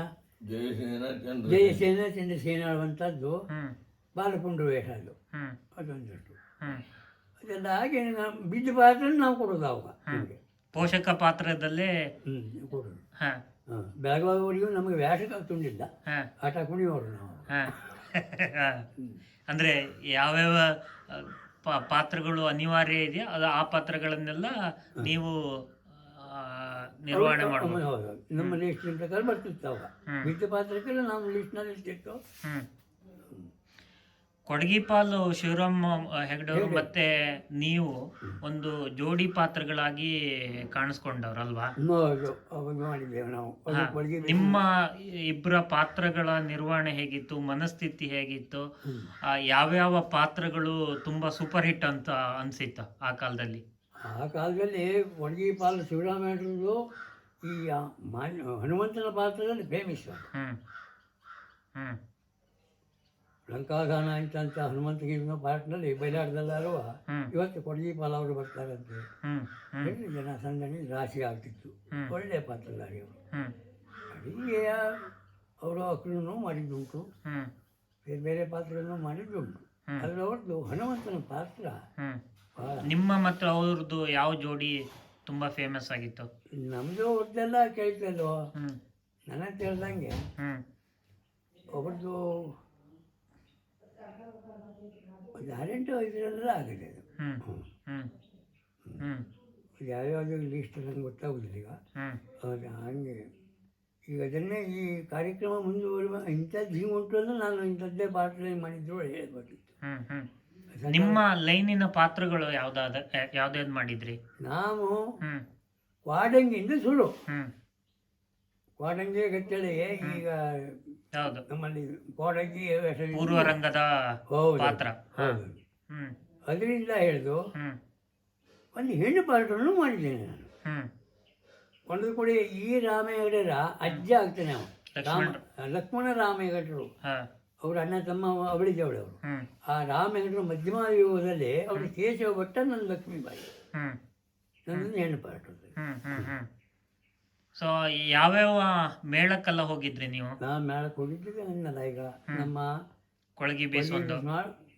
Speaker 3: ಜಯಸೇನ ಚಂದ್ರಸೇನ ಆಡುವಂಥದ್ದು
Speaker 2: ಹ್ಮ್
Speaker 3: ಬಾಲಪುಂಡ್ರ ವೇಷ ಅದು.
Speaker 2: ಹ್ಮ್
Speaker 3: ಅದೊಂದಷ್ಟು
Speaker 2: ಹ್ಮ್
Speaker 3: ಅದೆಲ್ಲ ಹಾಗೆ ಬಿದ್ದ ಪಾತ್ರ ನಾವು ಕೊಡೋದು ಅವಾಗ ನಮಗೆ.
Speaker 2: ಪೋಷಕ ಪಾತ್ರದಲ್ಲೇ
Speaker 3: ಕೊಡೋದು.
Speaker 2: ಹಾ.
Speaker 3: ಹಾಂ. ಬೆಳಗಾವಿಯವರಿಗೂ ನಮಗೆ ವೇಷ ತುಂಡಿಲ್ಲ,
Speaker 2: ಹಾ.
Speaker 3: ಆಟ ಕುಣಿಯೋರು ನಾವು.
Speaker 2: ಹಾ. ಅಂದ್ರೆ ಯಾವ್ಯಾವ ಪಾತ್ರಗಳು ಅನಿವಾರ್ಯ ಇದೆಯಾ ಅದು ಆ ಪಾತ್ರಗಳನ್ನೆಲ್ಲ ನೀವು ನಿರ್ವಹಣೆ ಮಾಡಬಹುದು.
Speaker 3: ಹೌದು, ನಮ್ಮ ಲಿಸ್ಟಿನ ಪ್ರಕಾರ ಬರ್ತಿತ್ತು ಅವಾಗ. ಬಿದ್ದ ಪಾತ್ರಕ್ಕೆಲ್ಲ ನಾವು ಲಿಸ್ಟ್ನಲ್ಲಿ ಇರ್ತಿತ್ತು.
Speaker 2: ಕೊಡಗಿಪಾಲು ಶಿವರಾಮ್ ಹೆಗ್ಡೆಯವರು ಮತ್ತೆ ನೀವು ಒಂದು ಜೋಡಿ ಪಾತ್ರಗಳಾಗಿ ಕಾಣಿಸ್ಕೊಂಡವ್ರಲ್ವಾ?
Speaker 3: ಹೌದು, ಅವಾಗ ಮಾಡಿದ್ದೇವೆ ನಾವು. ಅದು ಕೊಳಗೆ
Speaker 2: ನಿಮ್ಮ ಇಬ್ಬರ ಪಾತ್ರಗಳ ನಿರ್ವಹಣೆ ಹೇಗಿತ್ತು? ಮನಸ್ಥಿತಿ ಹೇಗಿತ್ತು? ಯಾವ್ಯಾವ ಪಾತ್ರಗಳು ತುಂಬಾ ಸೂಪರ್ ಹಿಟ್ ಅಂತ ಅನ್ಸಿತ್ತು ಆ ಕಾಲದಲ್ಲಿ?
Speaker 3: ಆ ಕಾಲದಲ್ಲಿ ಕೊಳಗೆ ಪಾಲು ಶಿವರಾಮೇಶ್ವರರು ಈ ಹನುಮಂತನ ಪಾತ್ರದಲ್ಲಿ ಫೇಮಸ್.
Speaker 2: ಹ್ಮ್ ಹ್ಮ್
Speaker 3: ಲಂಕಾಧಾನ ಅಂತ ಹನುಮಂತಗಿರಿನ ಪಾಠದಲ್ಲಿ ಬಯಲಾಟದಲ್ಲಾರುವ ಇವತ್ತು ಕೊಡಗಿ ಪಾಲವರು ಬರ್ತಾರಂತೆ
Speaker 2: ಹ್ಮ್ ಹ್ಮ್
Speaker 3: ಹೇಳಿ ಜನ ಸಂದಣಿ ರಾಶಿ ಆಗ್ತಿತ್ತು. ಒಳ್ಳೆಯ ಪಾತ್ರಧಾರಿ ಅವರು.
Speaker 2: ಹ್ಮ್
Speaker 3: ಅಡಿಗೆ ಅವರು ಅಕ್ರೂ ಮಾಡಿದ್ದುಂಟು,
Speaker 2: ಹ್ಮ್
Speaker 3: ಬೇರೆ ಬೇರೆ ಪಾತ್ರಗಳನ್ನು ಮಾಡಿದ್ದುಂಟು. ಅದರ ಹೊರತು ಹನುಮಂತನ ಪಾತ್ರ
Speaker 2: ಹ್ಮ್
Speaker 3: ಭಾಳ.
Speaker 2: ನಿಮ್ಮ ಮತ್ತು ಅವ್ರದ್ದು ಯಾವ ಜೋಡಿ ತುಂಬಾ ಫೇಮಸ್ ಆಗಿತ್ತು?
Speaker 3: ನಮ್ಮದು ಅವ್ರದ್ದೆಲ್ಲ ಕೇಳ್ತಲ್ವ,
Speaker 2: ಹ್ಮ್
Speaker 3: ನನಗೆ ತಿಳಿದಂಗೆ
Speaker 2: ಹ್ಮ್
Speaker 3: ಒಬ್ಬರದು ಒಂದು 6-8 ಇದರಲ್ಲ ಆಗಿದೆ ಅದು.
Speaker 2: ಹ್ಮ್ ಹ್ಮ್ ಹ್ಮ್
Speaker 3: ಯಾವ್ಯಾವುದು ಲೀಸ್ಟ್ ನನಗೆ ಗೊತ್ತಾಗೋದಿಲ್ಲ ಈಗ.
Speaker 2: ಹ್ಮ್
Speaker 3: ಹೌದಾ, ಹಂಗೆ ಈಗ ಅದನ್ನೇ ಈ ಕಾರ್ಯಕ್ರಮ ಮುಂದುವರುವ ಇಂಥದ್ದು ಹಿಂಗೆ ಉಂಟು ಅಂದ್ರೆ ನಾನು ಇಂಥದ್ದೇ ಪಾತ್ರ ಮಾಡಿದ್ರು ಹೇಳ್ಬೇಕಿತ್ತು.
Speaker 2: ಹ್ಮ್ ಹ್ಮ್ ನಿಮ್ಮ ಲೈನಿನ ಪಾತ್ರಗಳು ಯಾವ್ದಾವ್ದು ಮಾಡಿದ್ರಿ?
Speaker 3: ನಾವು
Speaker 2: ಹ್ಮ್
Speaker 3: ಕ್ವಾಡಂಗಿಯಿಂದ ಸುಳ್ಳು,
Speaker 2: ಹ್ಮ್
Speaker 3: ಕ್ವಾಡಂಗಿ ಗಟ್ಟಳೆ ಈಗ
Speaker 2: ಯಾವ್ದು
Speaker 3: ನಮ್ಮಲ್ಲಿ ಕ್ವಾಡಂಗಿ ಹೆಸರು.
Speaker 2: ಪೂರ್ವ ರಂಗದ
Speaker 3: ಹೌದು
Speaker 2: ಪಾತ್ರ.
Speaker 3: ಹೌದು.
Speaker 2: ಹ್ಮ್
Speaker 3: ಅದರಿಂದ ಹಿಡಿದು
Speaker 2: ಹ್ಮ್
Speaker 3: ಒಂದು ಹೆಣ್ಣು ಪಾತ್ರವನ್ನು ಮಾಡಿದ್ದೇನೆ ನಾನು.
Speaker 2: ಹ್ಮ್
Speaker 3: ಒಂದು ಕೂಡ ಈ ರಾಮೇಗೌಡರ ಅಜ್ಜ ಆಗ್ತಾನೆ ಅವ, ಲಕ್ಷ್ಮಣ ರಾಮೇಗೌಡರು.
Speaker 2: ಹಾ
Speaker 3: ಅವ್ರ ಅಣ್ಣ ತಮ್ಮ ಅವಳಿದ್ದವಳವರು.
Speaker 2: ಹ್ಮ್
Speaker 3: ಆ ರಾಮೇಗೌಡರು ಮಧ್ಯಮ ಯುಗದಲ್ಲಿ ಅವರು ಕೇಶವ ಭಟ್ಟ, ನನ್ನ ಲಕ್ಷ್ಮೀಬಾಯಿ,
Speaker 2: ಹ್ಮ್
Speaker 3: ನನ್ನದು ಹೆಣ್ಣು ಪಾತ್ರ.
Speaker 2: ಹ್ಮ್ ಹ್ಮ್ ಹ್ಮ್ ಸೊ ಯಾವ್ಯಾವ ಮೇಳಕ್ಕೆಲ್ಲ ಹೋಗಿದ್ರಿ ನೀವು?
Speaker 3: ನಾನು ಮೇಳಕ್ಕೆ ಹೋಗಿದ್ದಿದ್ದೆ ನನ್ನಲ್ಲ. ಈಗ ನಮ್ಮ
Speaker 2: ಕೊಳಗಿ ಬೀಸೊಂದು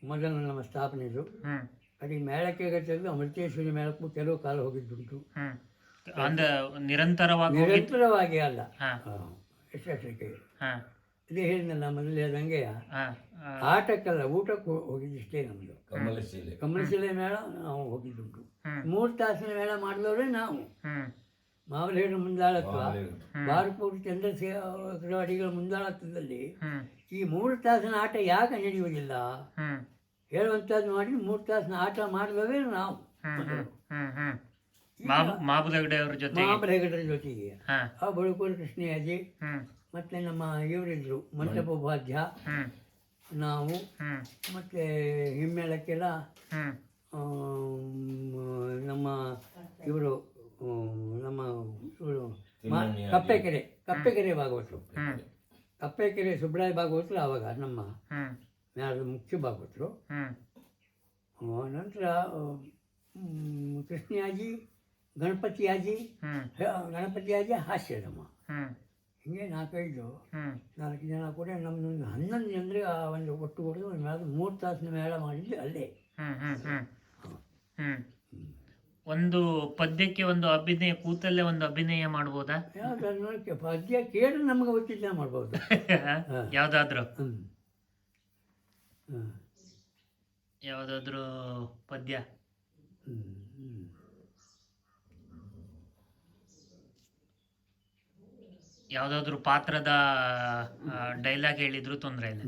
Speaker 3: ಮೊದಲು ನಮ್ಮ ಸ್ಥಾಪನೆದು
Speaker 2: ಹ್ಮ್
Speaker 3: ಅಡಿಗೆ ಮೇಳಕ್ಕೆ ಗಟ್ಟಿದ್ದು ಅಮೃತೇಶ್ವರಿ ಮೇಳಕ್ಕೂ ಕೆಲವು ಕಾಲ ಹೋಗಿದ್ದುಂಟು.
Speaker 2: ಹ್ಮ್ ಅಂದ್ರೆ ನಿರಂತರವಾಗಿ
Speaker 3: ನಿರಂತರವಾಗಿ ಅಲ್ಲ,
Speaker 2: ಹಾ
Speaker 3: ಎಷ್ಟಕ್ಕೆ
Speaker 2: ಹಾ
Speaker 3: ಇದೇ ಹೇಳಿದ್ನಲ್ಲ ಮೊದಲು ಹೇಳ್ದಂಗೆ,
Speaker 2: ಹಾ
Speaker 3: ಆಟಕ್ಕಲ್ಲ ಊಟಕ್ಕೆ ಹೋಗಿದ್ದಿಷ್ಟೇ ನಮ್ಮದು. ಕಮಲಶಿಲೆ ಮೇಳ ನಾವು ಹೋಗಿದ್ದುಂಟು. 3 ತಾಸಿನ ಮೇಳ ಮಾಡಿದವ್ರೆ ನಾವು.
Speaker 2: ಹ್ಮ್
Speaker 3: ಮಾವಲೇರ ಮುಂದಾಳತ್ವ, ಬಾರಪೂರ್ ಚಂದ್ರಶೇಖರ ಅಡಿಗಳ ಮುಂದಾಳತ್ವದಲ್ಲಿ
Speaker 2: ಹ್ಮ್
Speaker 3: ಈ 3 ತಾಸಿನ ಆಟ ಯಾಕೆ ನಡೆಯುವುದಿಲ್ಲ
Speaker 2: ಹ್ಮ್
Speaker 3: ಹೇಳುವಂಥದ್ದು ಮಾಡಿ 3 ತಾಸಿನ ಆಟ ಮಾಡಿದವೇ ನಾವು.
Speaker 2: ಹ್ಮ್ ಹ್ಮ್ ಮಾಬುದ ಅವ್ರ ಜೊತೆ
Speaker 3: ಮಹಾಬಲೇಗಡರ ಜೊತೆಗೆ
Speaker 2: ಹಾ
Speaker 3: ಆ ಬಳುಕೂರು ಕೃಷ್ಣಯ್ಯಜಿ
Speaker 2: ಹ್ಮ್
Speaker 3: ಮತ್ತೆ ನಮ್ಮ ಇವರಿದ್ರು ಮಂಟಪೋಪಾಧ್ಯ,
Speaker 2: ಹ್ಮ್
Speaker 3: ನಾವು
Speaker 2: ಹ್ಮ್
Speaker 3: ಮತ್ತೆ ಹಿಮ್ಮೇಳಕ್ಕೆಲ್ಲ
Speaker 2: ಹ್ಮ್
Speaker 3: ನಮ್ಮ ಇವರು ನಮ್ಮ ಇವರು ಕಪ್ಪೆಕೆರೆ ಭಾಗವತರು, ಕಪ್ಪೆಕೆರೆ ಸುಬ್ರಾಯ ಭಾಗವತರು ಆವಾಗ ನಮ್ಮ
Speaker 2: ಹ್ಮ್
Speaker 3: ಮೇಳದ ಮುಖ್ಯ ಭಾಗವತರು.
Speaker 2: ಹ್ಮ್
Speaker 3: ನಂತರ ಕೃಷ್ಣಯಾಜಿ, ಗಣಪತಿಯಾಜಿ, ಗಣಪತಿಯಾಜಿ ಹಾಸ್ಯದಮ್ಮ,
Speaker 2: ಹ್ಮ್
Speaker 3: ಹಿಂಗೆ 4-5
Speaker 2: ಹ್ಮ್
Speaker 3: 4 ಜನ ಕೂಡ ನಮ್ಮದೊಂದು 11 ಜನರಿಗೆ ಆ ಒಂದು ಒಟ್ಟು ಕೊಡೋದು ಒಂದು ಮೇಳ 3 ತಾಸಿನ ಮೇಳ ಮಾಡಿದ್ದು ಅಲ್ಲೇ.
Speaker 2: ಹ್ಮ್ ಹ್ಮ್ ಹ್ಮ್ ಹ್ಮ್ ಒಂದು ಪದ್ಯಕ್ಕೆ ಒಂದು ಅಭಿನಯ, ಕೂತಲ್ಲೇ ಒಂದು ಅಭಿನಯ ಮಾಡ್ಬೋದಾ?
Speaker 3: ಯಾವ್ದಾದ್ರು ಪದ್ಯ ಕೇಳಿ ನಮ್ಗೆ ಗೊತ್ತಿಲ್ಲ ಮಾಡ್ಬೋದು.
Speaker 2: ಯಾವ್ದಾದ್ರು ಯಾವ್ದಾದ್ರು ಪದ್ಯ? ಯಾವ್ದಾದ್ರು ಪಾತ್ರದ ಡೈಲಾಗ್ ಹೇಳಿದ್ರು ತೊಂದರೆ ಇಲ್ಲ.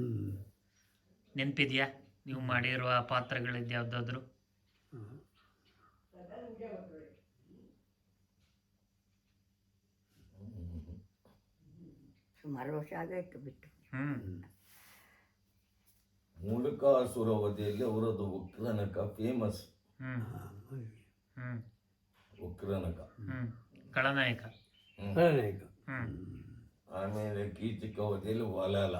Speaker 2: ನೆನ್ಪಿದ್ಯಾ ನೀವು ಮಾಡಿರುವ ಪಾತ್ರಗಳಿದ್ದು ಯಾವ್ದಾದ್ರು?
Speaker 4: ಸುಮಾರು ವರ್ಷ ಆಗಾಯ್ತು ಬಿಟ್ಟು.
Speaker 5: ಮೂಲಕಾಸುರವಧಿಯಲ್ಲಿ ಅವರದ್ದು ಉಕ್ರನಕ ಫೇಮಸ್. ಉಕ್ರನಕ
Speaker 2: ಖಳನಾಯಕ.
Speaker 5: ಆಮೇಲೆ ಕೀಚಕವಧಿಯಲ್ಲಿ ವಲಲ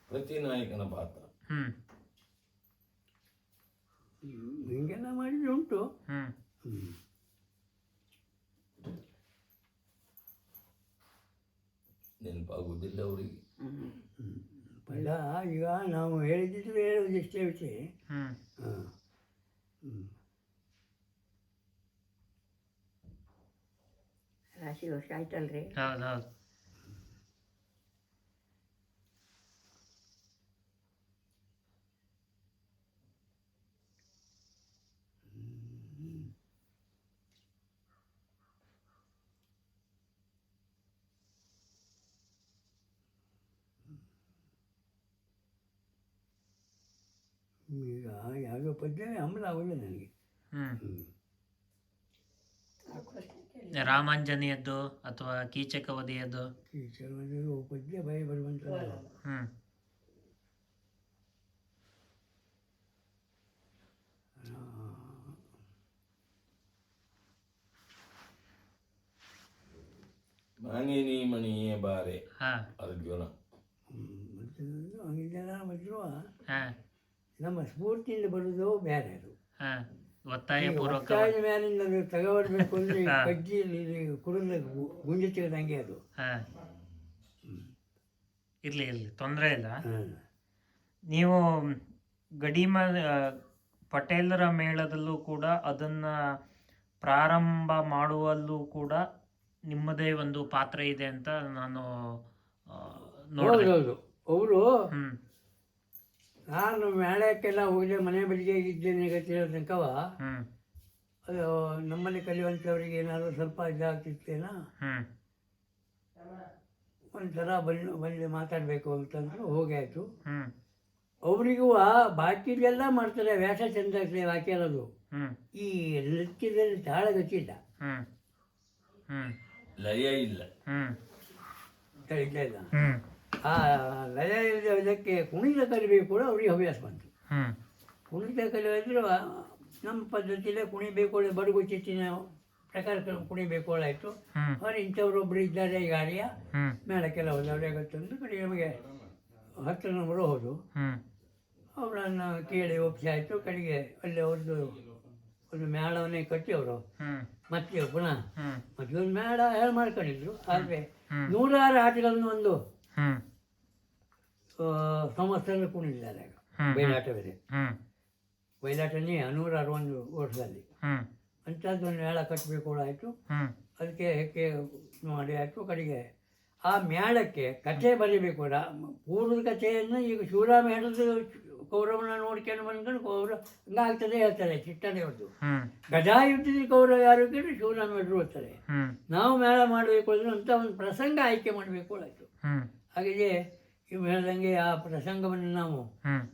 Speaker 5: ಪ್ರತಿನಾಯಕನ ಪಾತ್ರ.
Speaker 3: ಹಿಂಗೆಲ್ಲ ಮಾಡಿದ್ರೆ ಉಂಟು.
Speaker 5: ನೆನಪಾಗುವುದಿಲ್ಲ ಅವರಿಗೆ.
Speaker 3: ಪದ ಈಗ ನಾವು ಹೇಳಿದ್ರೆ ಹೇಳೋದಿಷ್ಟೇ ವಿಷಯ.
Speaker 4: ರಾಶಿ ವರ್ಷ ಆಯ್ತಲ್ರಿ.
Speaker 2: ಹೌದೌದು.
Speaker 3: ಈಗ ಯಾವುದೋ ಪದ್ಯವೇ ಅಮಲ ಆಗೋಲ್ಲ ನನಗೆ.
Speaker 2: ರಾಮಾಂಜನೇಯದ್ದು ಅಥವಾ ಕೀಚಕವಧಿಯದ್ದು?
Speaker 3: ಕೀಚಕವಧಿಯದು ಪದ್ಯ ಭಯ ಬರುವಂಥದ್ದು.
Speaker 5: ಮಾನಿನಿ ಮಣಿಯೇ ಬಾರೆ
Speaker 2: ಹಾ
Speaker 5: ಅರ್ಜುನ.
Speaker 3: ಹಂಗಿದೆಲ್ಲ ಬಂದರೂ
Speaker 2: ಹಾ
Speaker 3: ನಮ್ಮ ಸ್ಫೂರ್ತಿಯಿಂದ ಬರೋದು ಬೇರೆ ಅದು.
Speaker 2: ಹಾ ಒತ್ತಾಯ ಪೂರ್ವಕ
Speaker 3: ಒತ್ತಾಯದ ಮೇಲಿಂದ ಅದು ತಗೊಳ್ಬೇಕು ಅಂದರೆ ಕಜ್ಜಿಯಲ್ಲಿ ಕುಡಿದ ಗುಂಡಿ ತೆಗೆದಂಗೆ ಅದು.
Speaker 2: ಹಾ ಇರ್ಲಿ ತೊಂದರೆ ಇಲ್ಲ.
Speaker 3: ಹಾಂ.
Speaker 2: ನೀವು ಗಡಿಮ ಪಟೇಲರ ಮೇಳದಲ್ಲೂ ಕೂಡ ಅದನ್ನ ಪ್ರಾರಂಭ ಮಾಡುವಲ್ಲೂ ಕೂಡ ನಿಮ್ಮದೇ ಒಂದು ಪಾತ್ರ ಇದೆ ಅಂತ ನಾನು ನೋಡಿದೆ.
Speaker 3: ಹೌದೌದು. ಅವರು
Speaker 2: ಹ್ಮ್
Speaker 3: ನಾನು ಮೇಳಕ್ಕೆಲ್ಲ ಹೋಗದೆ ಮನೆ ಬದಿಗೆ ಇದ್ದೇನೆ ಗೊತ್ತಿರೋ ತನಕವ
Speaker 2: ಹ್ಮ್
Speaker 3: ಅದು ನಮ್ಮಲ್ಲಿ ಕಲಿಯುವಂಥವ್ರಿಗೆ ಏನಾದರೂ ಸ್ವಲ್ಪ ಇದಾಗ್ತಿತ್ತೇನೋ
Speaker 2: ಹ್ಮ್
Speaker 3: ಒಂಥರ ಬಂದು ಮಾತಾಡಬೇಕು ಅಂತಂದ್ರು ಹೋಗಿ ಆಯಿತು.
Speaker 2: ಹ್ಮ್
Speaker 3: ಅವರಿಗೂ ಬಾಕಿದೆಲ್ಲ ಮಾಡ್ತಾರೆ, ವ್ಯಾಸ ಚಂದ ಆಗ್ತದೆ ವಾಕ್ಯ ಅನ್ನೋದು.
Speaker 2: ಹ್ಮ್
Speaker 3: ಈ ನೃತ್ಯದಲ್ಲಿ ತಾಳ ಗೊತ್ತಿಲ್ಲ,
Speaker 2: ಹ್ಮ್ ಹ್ಮ್
Speaker 5: ಲಯ ಇಲ್ಲ.
Speaker 2: ಹ್ಮ್
Speaker 3: ತಿಳಿತಾ ಇಲ್ಲ.
Speaker 2: ಹ್ಮ್
Speaker 3: ಆ ಲಯ ಇದಕ್ಕೆ ಕುಣಿತ ಕಲಿಬೇಕು ಕೂಡ ಅವ್ರಿಗೆ ಹವ್ಯಾಸ ಬಂತು.
Speaker 2: ಹ್ಮ್
Speaker 3: ಕುಣಿತ ಕಲಿಯೋದ್ರು ನಮ್ಮ ಪದ್ಧತಿಯಲ್ಲೇ ಕುಣಿಬೇಕು, ಬಡಗು ಚಿಟ್ಟಿನ ಪ್ರಕಾರ ಕುಣಿಬೇಕು ಆಯಿತು.
Speaker 2: ಹ್ಮ್
Speaker 3: ಅವ್ರು ಇಂಥವ್ರೊಬ್ಬರು ಇದ್ದಾರೆ ಈಗ ಆರ್ಯ
Speaker 2: ಹ್ಮ್
Speaker 3: ಮೇಳಕ್ಕೆಲ್ಲ ಹೋದವ್ರೆ ಗೊತ್ತಂದು ಕಡೆ ನಮಗೆ 10 ನಂಬರು ಹೋದು.
Speaker 2: ಹ್ಮ್
Speaker 3: ಅವರನ್ನು ಕೇಳಿ ಒಪ್ಪಿಸಿ ಆಯಿತು. ಕಡೆಗೆ ಅಲ್ಲಿ ಅವ್ರದ್ದು ಒಂದು ಮೇಳವನ್ನೇ ಕಟ್ಟಿ ಅವರು
Speaker 2: ಹ್ಮ್
Speaker 3: ಮತ್ತೆ ಪುನಃ
Speaker 2: ಹ್ಮ್
Speaker 3: ಮತ್ತೊಂದು ಮೇಳ ಹೇಳಿ ಮಾಡ್ಕೊಂಡಿದ್ರು. ಆದರೆ
Speaker 2: ಹ್ಮ್
Speaker 3: 106 ಆಟಗಳನ್ನು ಒಂದು
Speaker 2: ಹ್ಮ್
Speaker 3: ಸಂವತ್ಸರದಲ್ಲಿ ಕುಣಿದಿದ್ದಾರೆ.
Speaker 2: ಹ್ಮ್
Speaker 3: ಬಯಲಾಟ ಬೇರೆ,
Speaker 2: ಹ್ಮ್
Speaker 3: ಬಯಲಾಟನೇ 161 ವರ್ಷದಲ್ಲಿ
Speaker 2: ಹ್ಮ್
Speaker 3: ಅಂಥದ್ದೊಂದು ಮೇಳ ಕಟ್ಟಬೇಕು ಆಯಿತು.
Speaker 2: ಹ್ಮ್
Speaker 3: ಅದಕ್ಕೆ ಹೆಕ್ಕೆ ಮಾಡಿ ಆಯಿತು. ಕಡೆಗೆ ಆ ಮೇಳಕ್ಕೆ ಕಥೆ ಬರೀಬೇಕು. ಪೂರ್ವದ ಕಥೆಯನ್ನು ಈಗ ಶಿವರಾಮ ಹೇಳಿದ ಕೌರವನ ನೋಡ್ಕೊಂಡು ಬಂದ್ಕೊಂಡು ಕೌರವ ಹಂಗಾಗ್ತದೆ ಹೇಳ್ತಾರೆ ಚಿಟ್ಟನೆಯವ್ರದ್ದು.
Speaker 2: ಹ್ಮ್
Speaker 3: ಗದಾಯುದ್ಧದಲ್ಲಿ ಕೌರವ ಯಾರು ಕೇಳಿ ಶಿವರಾಮ ಹೇಳಿದ್ರು ಓದ್ತಾರೆ.
Speaker 2: ಹ್ಮ್
Speaker 3: ನಾವು ಮೇಳ ಮಾಡಬೇಕು ಅಂದ್ರೆ ಅಂತ ಒಂದು ಪ್ರಸಂಗ ಆಯ್ಕೆ ಮಾಡಬೇಕು ಆಯಿತು.
Speaker 2: ಹ್ಮ್
Speaker 3: ಹಾಗಾಗಿ ಇವು ಹೇಳ್ದಂಗೆ ಆ ಪ್ರಸಂಗವನ್ನು ನಾವು
Speaker 2: ಹ್ಮ್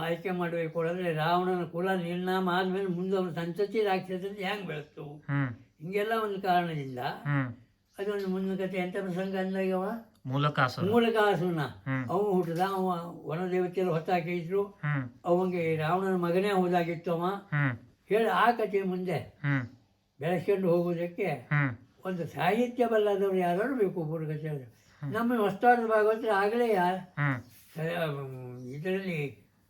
Speaker 3: ಆಯ್ಕೆ ಮಾಡಬೇಕು ಅಂದರೆ ರಾವಣನ ಕುಲ ನಿರ್ನಾಮ ಆದಮೇಲೆ ಮುಂದೆ ಅವನ ಸಂತತಿ ರಾಕ್ಷಸಂತೆ ಹೆಂಗೆ ಬೆಳೆತು,
Speaker 2: ಹ್ಮ್
Speaker 3: ಹಿಂಗೆಲ್ಲ ಒಂದು ಕಾರಣದಿಂದ
Speaker 2: ಹ್ಮ್
Speaker 3: ಅದೊಂದು ಮುಂದಿನ ಕಥೆ. ಎಂಥ ಪ್ರಸಂಗ ಅಂದಾಗ
Speaker 2: ಮೂಲಕಾಸುರ.
Speaker 3: ಮೂಲಕಾಸುರನ
Speaker 2: ಹ್ಮ್
Speaker 3: ಅವ ಹುಟ್ಟಿದ, ಅವ ವನದೇವತೆಯರು ಹೊತ್ತಾಕಿದ್ರು,
Speaker 2: ಹ್ಮ್
Speaker 3: ಅವಂಗೆ ರಾವಣನ ಮಗನೇ ಹೋದಾಗಿತ್ತು ಅವ
Speaker 2: ಹ್ಮ್
Speaker 3: ಹೇಳಿ ಆ ಕಥೆ ಮುಂದೆ
Speaker 2: ಹ್ಮ್
Speaker 3: ಬೆಳೆಸ್ಕೊಂಡು ಹೋಗೋದಕ್ಕೆ
Speaker 2: ಹ್ಮ್
Speaker 3: ಒಂದು ಸಾಹಿತ್ಯ ಬಲ್ಲದವ್ರು ಯಾರು ಬೇಕು. ಪೂರ್ವಕಥೆ ಅವರು ನಮ್ಮ ಹೊಸ್ತಾಡದ ಭಾಗವತರ ಆಗಲೇ
Speaker 2: ಹ್ಮ್
Speaker 3: ಇದರಲ್ಲಿ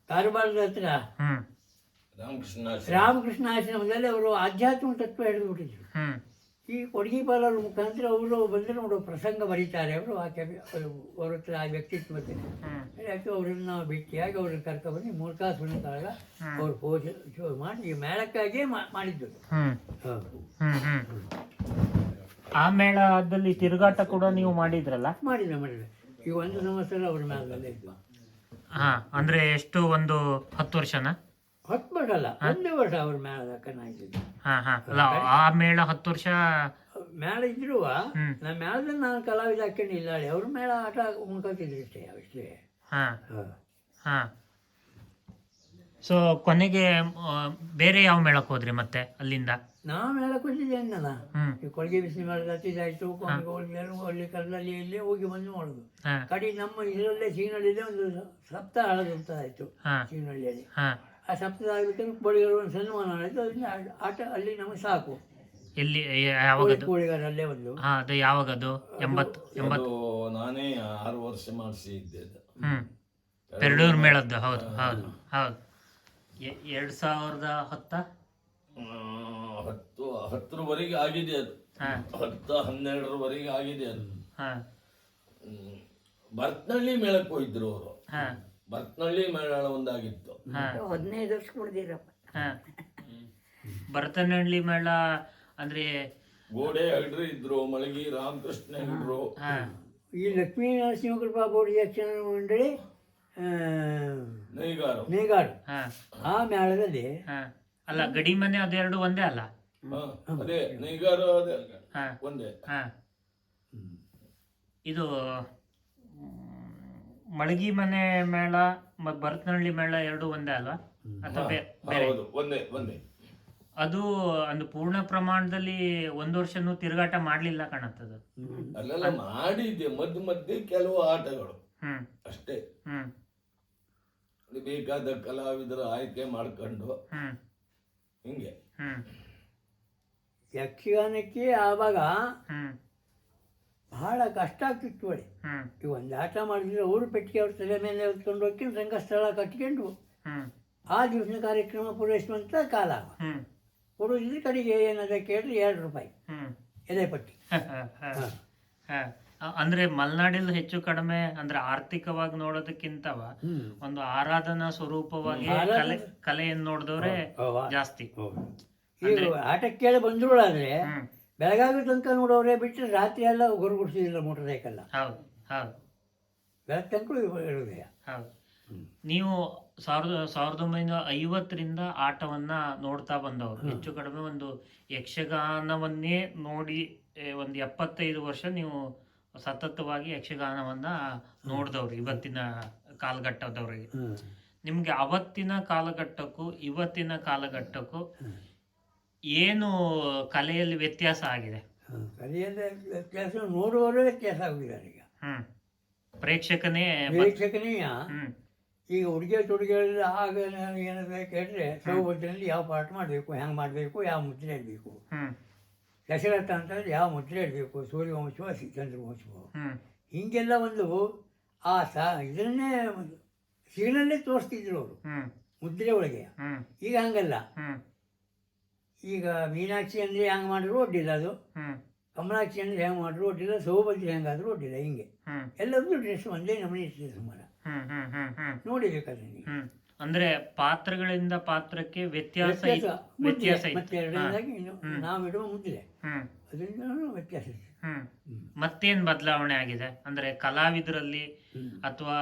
Speaker 3: ಕಾರವಾರದ ಹತ್ರ
Speaker 2: ಹ್ಮ್
Speaker 3: ರಾಮಕೃಷ್ಣ ಆಶ್ರಮದಲ್ಲಿ ಅವರು ಆಧ್ಯಾತ್ಮಿಕ ತತ್ವ ಹಿಡಿದು ಬಿಟ್ಟಿದ್ರು.
Speaker 2: ಹ್ಮ್
Speaker 3: ಈ ಕೊಡಗಿ ಪಾಲರ ಮುಖಾಂತರ ಅವರು ಬಂದರೆ ನೋಡು ಪ್ರಸಂಗ ಬರೀತಾರೆ. ಅವರು ಆ ಅವ್ರ ಹತ್ರ ಆ ವ್ಯಕ್ತಿತ್ವತೆ ಆಯಿತು. ಅವರನ್ನು ನಾವು ಭೇಟಿಯಾಗಿ ಅವ್ರನ್ನ ಕರ್ಕೊಬಂದು ಮೂರ್ಖಾಸುರನ ಕಾಲ ಅವ್ರು ಪೋಷ ಶೋ ಮಾಡಿ ಈ ಮೇಳಕ್ಕಾಗಿಯೇ ಮಾಡಿದ್ದು.
Speaker 2: ಹ್ಮ್ ಹ್ಮ್ ಹ್ಮ್ ಆ ಮೇಳದಲ್ಲಿ ತಿರುಗಾಟ ಕೂಡ ನೀವು ಮಾಡಿದ್ರಲ್ಲ?
Speaker 3: ಮಾಡಿದ್ರೆ ಈಗ 1 ಸಂವತ್ಸರ ಅವ್ರ ಮೇಳದಲ್ಲೇ ಇದ್ವು.
Speaker 2: ಹಾ ಅಂದ್ರೆ ಎಷ್ಟು, ಒಂದು 10 ವರ್ಷನಾ?
Speaker 3: 10 ವರ್ಷ ಅಲ್ಲ, 1 ವರ್ಷ ಅವ್ರ ಮೇಳದ ಕಣ್ಣಾಯ್ತಿದ್ದು.
Speaker 2: ಹಾ ಹಾ ಅಲ್ಲ ಆ ಮೇಳ 10 ವರ್ಷ
Speaker 3: ಮೇಳ ಇದ್ರುವ ನಮ್ಮ ಮೇಳದಲ್ಲಿ ನಾನು ಕಲಾವಿದ ಹಾಕೊಂಡು ಇಲ್ಲ. ಅವ್ರ ಮೇಳ ಆಟ ಉಣ್ಕೊತಿದ್ರು ಅಷ್ಟೇ.
Speaker 2: ಹಾ ಹಾ ಸೊ ಕೊನೆಗೆ ಬೇರೆ ಯಾವ ಮೇಳಕ್ಕೆ ಹೋದ್ರಿ ಮತ್ತೆ ಅಲ್ಲಿಂದ?
Speaker 3: ನಾವು ಮೇಳಕ್ಕೆ ಹೋಗಿದ್ದೆ ಅನ್ನಲ್ಲ.
Speaker 2: ಹ್ಮ್
Speaker 3: ಈ ಕೊಳಗೆ ಬಿಸಿ ಮೇಳದ ಹತ್ತಿದಾಯ್ತು. ಅಲ್ಲಿ ಕಲ್ಲಲ್ಲಿ ಇಲ್ಲಿ ಹೋಗಿ ಬಂದು ಮಾಡೋದು.
Speaker 2: ಹಾ
Speaker 3: ಕಡೆ ನಮ್ಮ ಇದರಲ್ಲೇ ಸೀನಳ್ಳಿದೆ ಒಂದು ಸಪ್ತಾಹ ಅಂತ ಆಯಿತು.
Speaker 2: ಹಾ
Speaker 3: ಸೀನಹಳ್ಳಿಯಲ್ಲಿ
Speaker 2: ಹಾ
Speaker 3: ಆ ಸಪ್ತಾಹ ಆಗಬೇಕು ಬಳಿಗರು ಒಂದು ಸನ್ಮಾನ ಆಯಿತು. ಅದರಿಂದ ಆಟ ಅಲ್ಲಿ ನಮಗೆ ಸಾಕು.
Speaker 2: ಎಲ್ಲಿ ಯಾವಾಗದು?
Speaker 3: ಕೋಳಿಗಾರಲ್ಲೇ ಒಂದು.
Speaker 2: ಹಾ ಅದು ಯಾವಾಗದು? 80
Speaker 5: ನಾನೇ 6 ವರ್ಷ ಮಾಡಿಸಿದ್ದೆ.
Speaker 2: ಹ್ಮ್ ಪೆರಡೂರು ಮೇಳದ್ದು. ಹೌದು ಹೌದು ಹೌದು. 2010
Speaker 5: 10ರವರೆಗೆ ಆಗಿದೆ ಅದು. 10-12ರವರೆಗೆ ಆಗಿದೆ ಅದು. ಭರತನಹಳ್ಳಿ ಮೇಳಕ್ಕೆ ಹೋಗಿದ್ರು ಅವರು. ಭರತನಹಳ್ಳಿ ಮೇಳ ಒಂದಾಗಿತ್ತು.
Speaker 4: 15 ವರ್ಷ ಕುಡ್ದಿರಪ್ಪ.
Speaker 2: ಭರತನಹಳ್ಳಿ ಮೇಳ ಅಂದ್ರೆ
Speaker 5: ಗೋಡೆ ಹೆಗ್ಡ್ರು ಇದ್ರು, ಮಳಗಿ ರಾಮಕೃಷ್ಣ ಹೆಗ್ಡ್ರು,
Speaker 3: ಈ ಲಕ್ಷ್ಮೀ ನರಸಿಂಹಕೃಪಾ ಬೋರ್ಡ್ ಯಕ್ಷಗಾನ ಮಂಡಳಿ ನೇಗಾರು ಆ ಮೇಳದಲ್ಲಿ
Speaker 2: ಅಲ್ಲ ಗಡಿ ಮನೆ ಅದೆರಡು ಒಂದೇ ಅಲ್ಲ?
Speaker 5: ಅದೇ ನೇಗಾರು ಒಂದೇ.
Speaker 2: ಇದು ಮಳಗಿ ಮನೆ ಮೇಳ ಭರತನಹಳ್ಳಿ ಮೇಳ ಎರಡು ಒಂದೇ ಅಲ್ವಾ? ಅಥವಾ ಬೇರೆ?
Speaker 5: ಒಂದೇ.
Speaker 2: ಅದು ಒಂದು ಪೂರ್ಣ ಪ್ರಮಾಣದಲ್ಲಿ 1 ವರ್ಷನೂ ತಿರುಗಾಟ ಮಾಡ್ಲಿಲ್ಲ ಕಾಣತ್ತದು.
Speaker 5: ಅಲ್ಲೆಲ್ಲ ಮಾಡಿದ್ದೆ ಮಧ್ಯೆ ಕೆಲವು ಆಟಗಳು ಅಷ್ಟೇ. ಬೇಕಾದ ಕಲಾವಿದರ ಆಯ್ಕೆ ಮಾಡ್ಕೊಂಡು ಹಿಂಗೆ.
Speaker 3: ಯಕ್ಷಗಾನಕ್ಕೆ ಆವಾಗ ಬಹಳ ಕಷ್ಟ ಆಗ್ತಿತ್ತು ನೋಡಿ.
Speaker 2: ಹ್ಮ್
Speaker 3: ಈಗ ಒಂದು ಆಟ ಮಾಡಿದ್ರೆ ಅವರು ಪೆಟ್ಟಿಗೆ ಅವ್ರ ತಲೆ ಮೇಲೆ ಹೊತ್ಕೊಂಡು ಹೋಗ್ಕೊಂಡು ರಂಗಸ್ಥಳ ಕಟ್ಕೊಂಡು
Speaker 2: ಹ್ಮ್
Speaker 3: ಆ ದಿವಸದ ಕಾರ್ಯಕ್ರಮ ಪೂರೈಸುವಂಥ ಕಾಲ.
Speaker 2: ಹ್ಮ್
Speaker 3: ಕೊಡೋದಿದ್ರೆ ಕಡೆಗೆ ಏನದ ಕೇಳಿದ್ರೆ 2 ರೂಪಾಯಿ
Speaker 2: ಹ್ಮ್
Speaker 3: ಎದೆ ಪಟ್ಟಿ.
Speaker 2: ಅಂದ್ರೆ ಮಲೆನಾಡಿಲ್ ಹೆಚ್ಚು ಕಡಿಮೆ ಅಂದ್ರೆ ಆರ್ಥಿಕವಾಗಿ ನೋಡೋದಕ್ಕಿಂತವ ಒಂದು ಆರಾಧನಾ ಸ್ವರೂಪವಾಗಿ ಕಲೆಯನ್ನು ನೋಡಿದವ್ರೆ ಜಾಸ್ತಿ.
Speaker 3: ಈಗ ಆಟಕ್ಕೆ ಕೇಳಿ ಬಂದ್ರುಳಾದ್ರೆ
Speaker 2: ಹ್ಮ್
Speaker 3: ಬೆಳಗಾವಿ ತನಕ ನೋಡೋರೇ ಬಿಟ್ಟರೆ ರಾತ್ರಿ ಎಲ್ಲ ಹೊರಗುಡಿಸಿದಿಲ್ಲ ಮೋಟರ್ ಸೈಕಲ್.
Speaker 2: ಹೌದು ಹೌದು
Speaker 3: ಬೆಳಗ್ಗೆ ತನಕ ಇರುವುದೇ.
Speaker 2: ಹೌದು. ನೀವು 1950ರಿಂದ ಆಟವನ್ನ ನೋಡ್ತಾ ಬಂದವರು. ಹೆಚ್ಚು ಕಡಿಮೆ ಒಂದು ಯಕ್ಷಗಾನವನ್ನೇ ನೋಡಿ ಒಂದು 75 ವರ್ಷ ನೀವು ಸತತವಾಗಿ ಯಕ್ಷಗಾನವನ್ನ ನೋಡಿದವ್ರು ಇವತ್ತಿನ ಕಾಲಘಟ್ಟದವ್ರಿಗೆ. ನಿಮ್ಗೆ ಅವತ್ತಿನ ಕಾಲಘಟ್ಟಕ್ಕೂ ಇವತ್ತಿನ ಕಾಲಘಟ್ಟಕ್ಕೂ ಏನು ಕಲೆಯಲ್ಲಿ ವ್ಯತ್ಯಾಸ ಆಗಿದೆ?
Speaker 3: ಕಲೆಯಲ್ಲಿ ವ್ಯತ್ಯಾಸ ನೋಡುವವರೇ ವ್ಯತ್ಯಾಸ ಆಗಿದ್ದಾರೆ ಈಗ.
Speaker 2: ಪ್ರೇಕ್ಷಕನೇ
Speaker 3: ಪ್ರೇಕ್ಷಕನೇ ಈಗ ಉಡುಗೆ ತೊಡುಗೆಗಳಲ್ಲಿ ಆಗ ಏನಾದ್ರೆ ಕೇಳಿದ್ರೆ ಸೌಭದ್ರಲ್ಲಿ ಯಾವ ಪಾಠ ಮಾಡಬೇಕು, ಹೆಂಗೆ ಮಾಡಬೇಕು, ಯಾವ ಮುದ್ರೆ ಇಡಬೇಕು, ದಶರಥ ಅಂತಂದ್ರೆ ಯಾವ ಮುದ್ರೆ ಇಡಬೇಕು, ಸೂರ್ಯವಂಶವ ಚಂದ್ರವಂಶವ, ಹೀಗೆಲ್ಲ ಒಂದು ಆ ಇದನ್ನೇ ಸಿಗ್ನಲ್ಲೇ ತೋರಿಸ್ತಿದ್ರು ಅವರು ಮುದ್ರೆ ಒಳಗೆ. ಈಗ ಹಂಗಲ್ಲ. ಈಗ ಮೀನಾಕ್ಷಿ ಅಂದರೆ ಹೆಂಗೆ ಮಾಡಿದ್ರು ಒಡ್ಡಿಲ್ಲ, ಅದು ಕಮಲಾಕ್ಷಿ ಅಂದರೆ ಹೆಂಗೆ ಮಾಡಿದ್ರು ಒಡ್ಡಿಲ್ಲ, ಸೌಭದ್ರಿ ಹೆಂಗಾದ್ರೂ ಒಡ್ಡಿಲ್ಲ. ಹಿಂಗೆ ಎಲ್ಲರದ್ದು ಡ್ರೆಸ್ ಒಂದೇ ನಮೂನೆ ಇರ್ತದೆ ಸುಮಾರು. ನೋಡಿಬೇಕಾದ್ರೆ
Speaker 2: ಅಂದ್ರೆ ಪಾತ್ರಗಳಿಂದ ಪಾತ್ರಕ್ಕೆ ವ್ಯತ್ಯಾಸ
Speaker 3: ಮತ್ತೆ ಎರಡನೇದಾಗಿ ನಾವಿಡುವ ಮುದ್ರೆ ಅದರಿಂದ ವ್ಯತ್ಯಾಸ ಇದೆ.
Speaker 2: ಮತ್ತೇನ್ ಬದಲಾವಣೆ ಆಗಿದೆ ಅಂದ್ರೆ ಕಲಾವಿದರಲ್ಲಿ ಅಥವಾ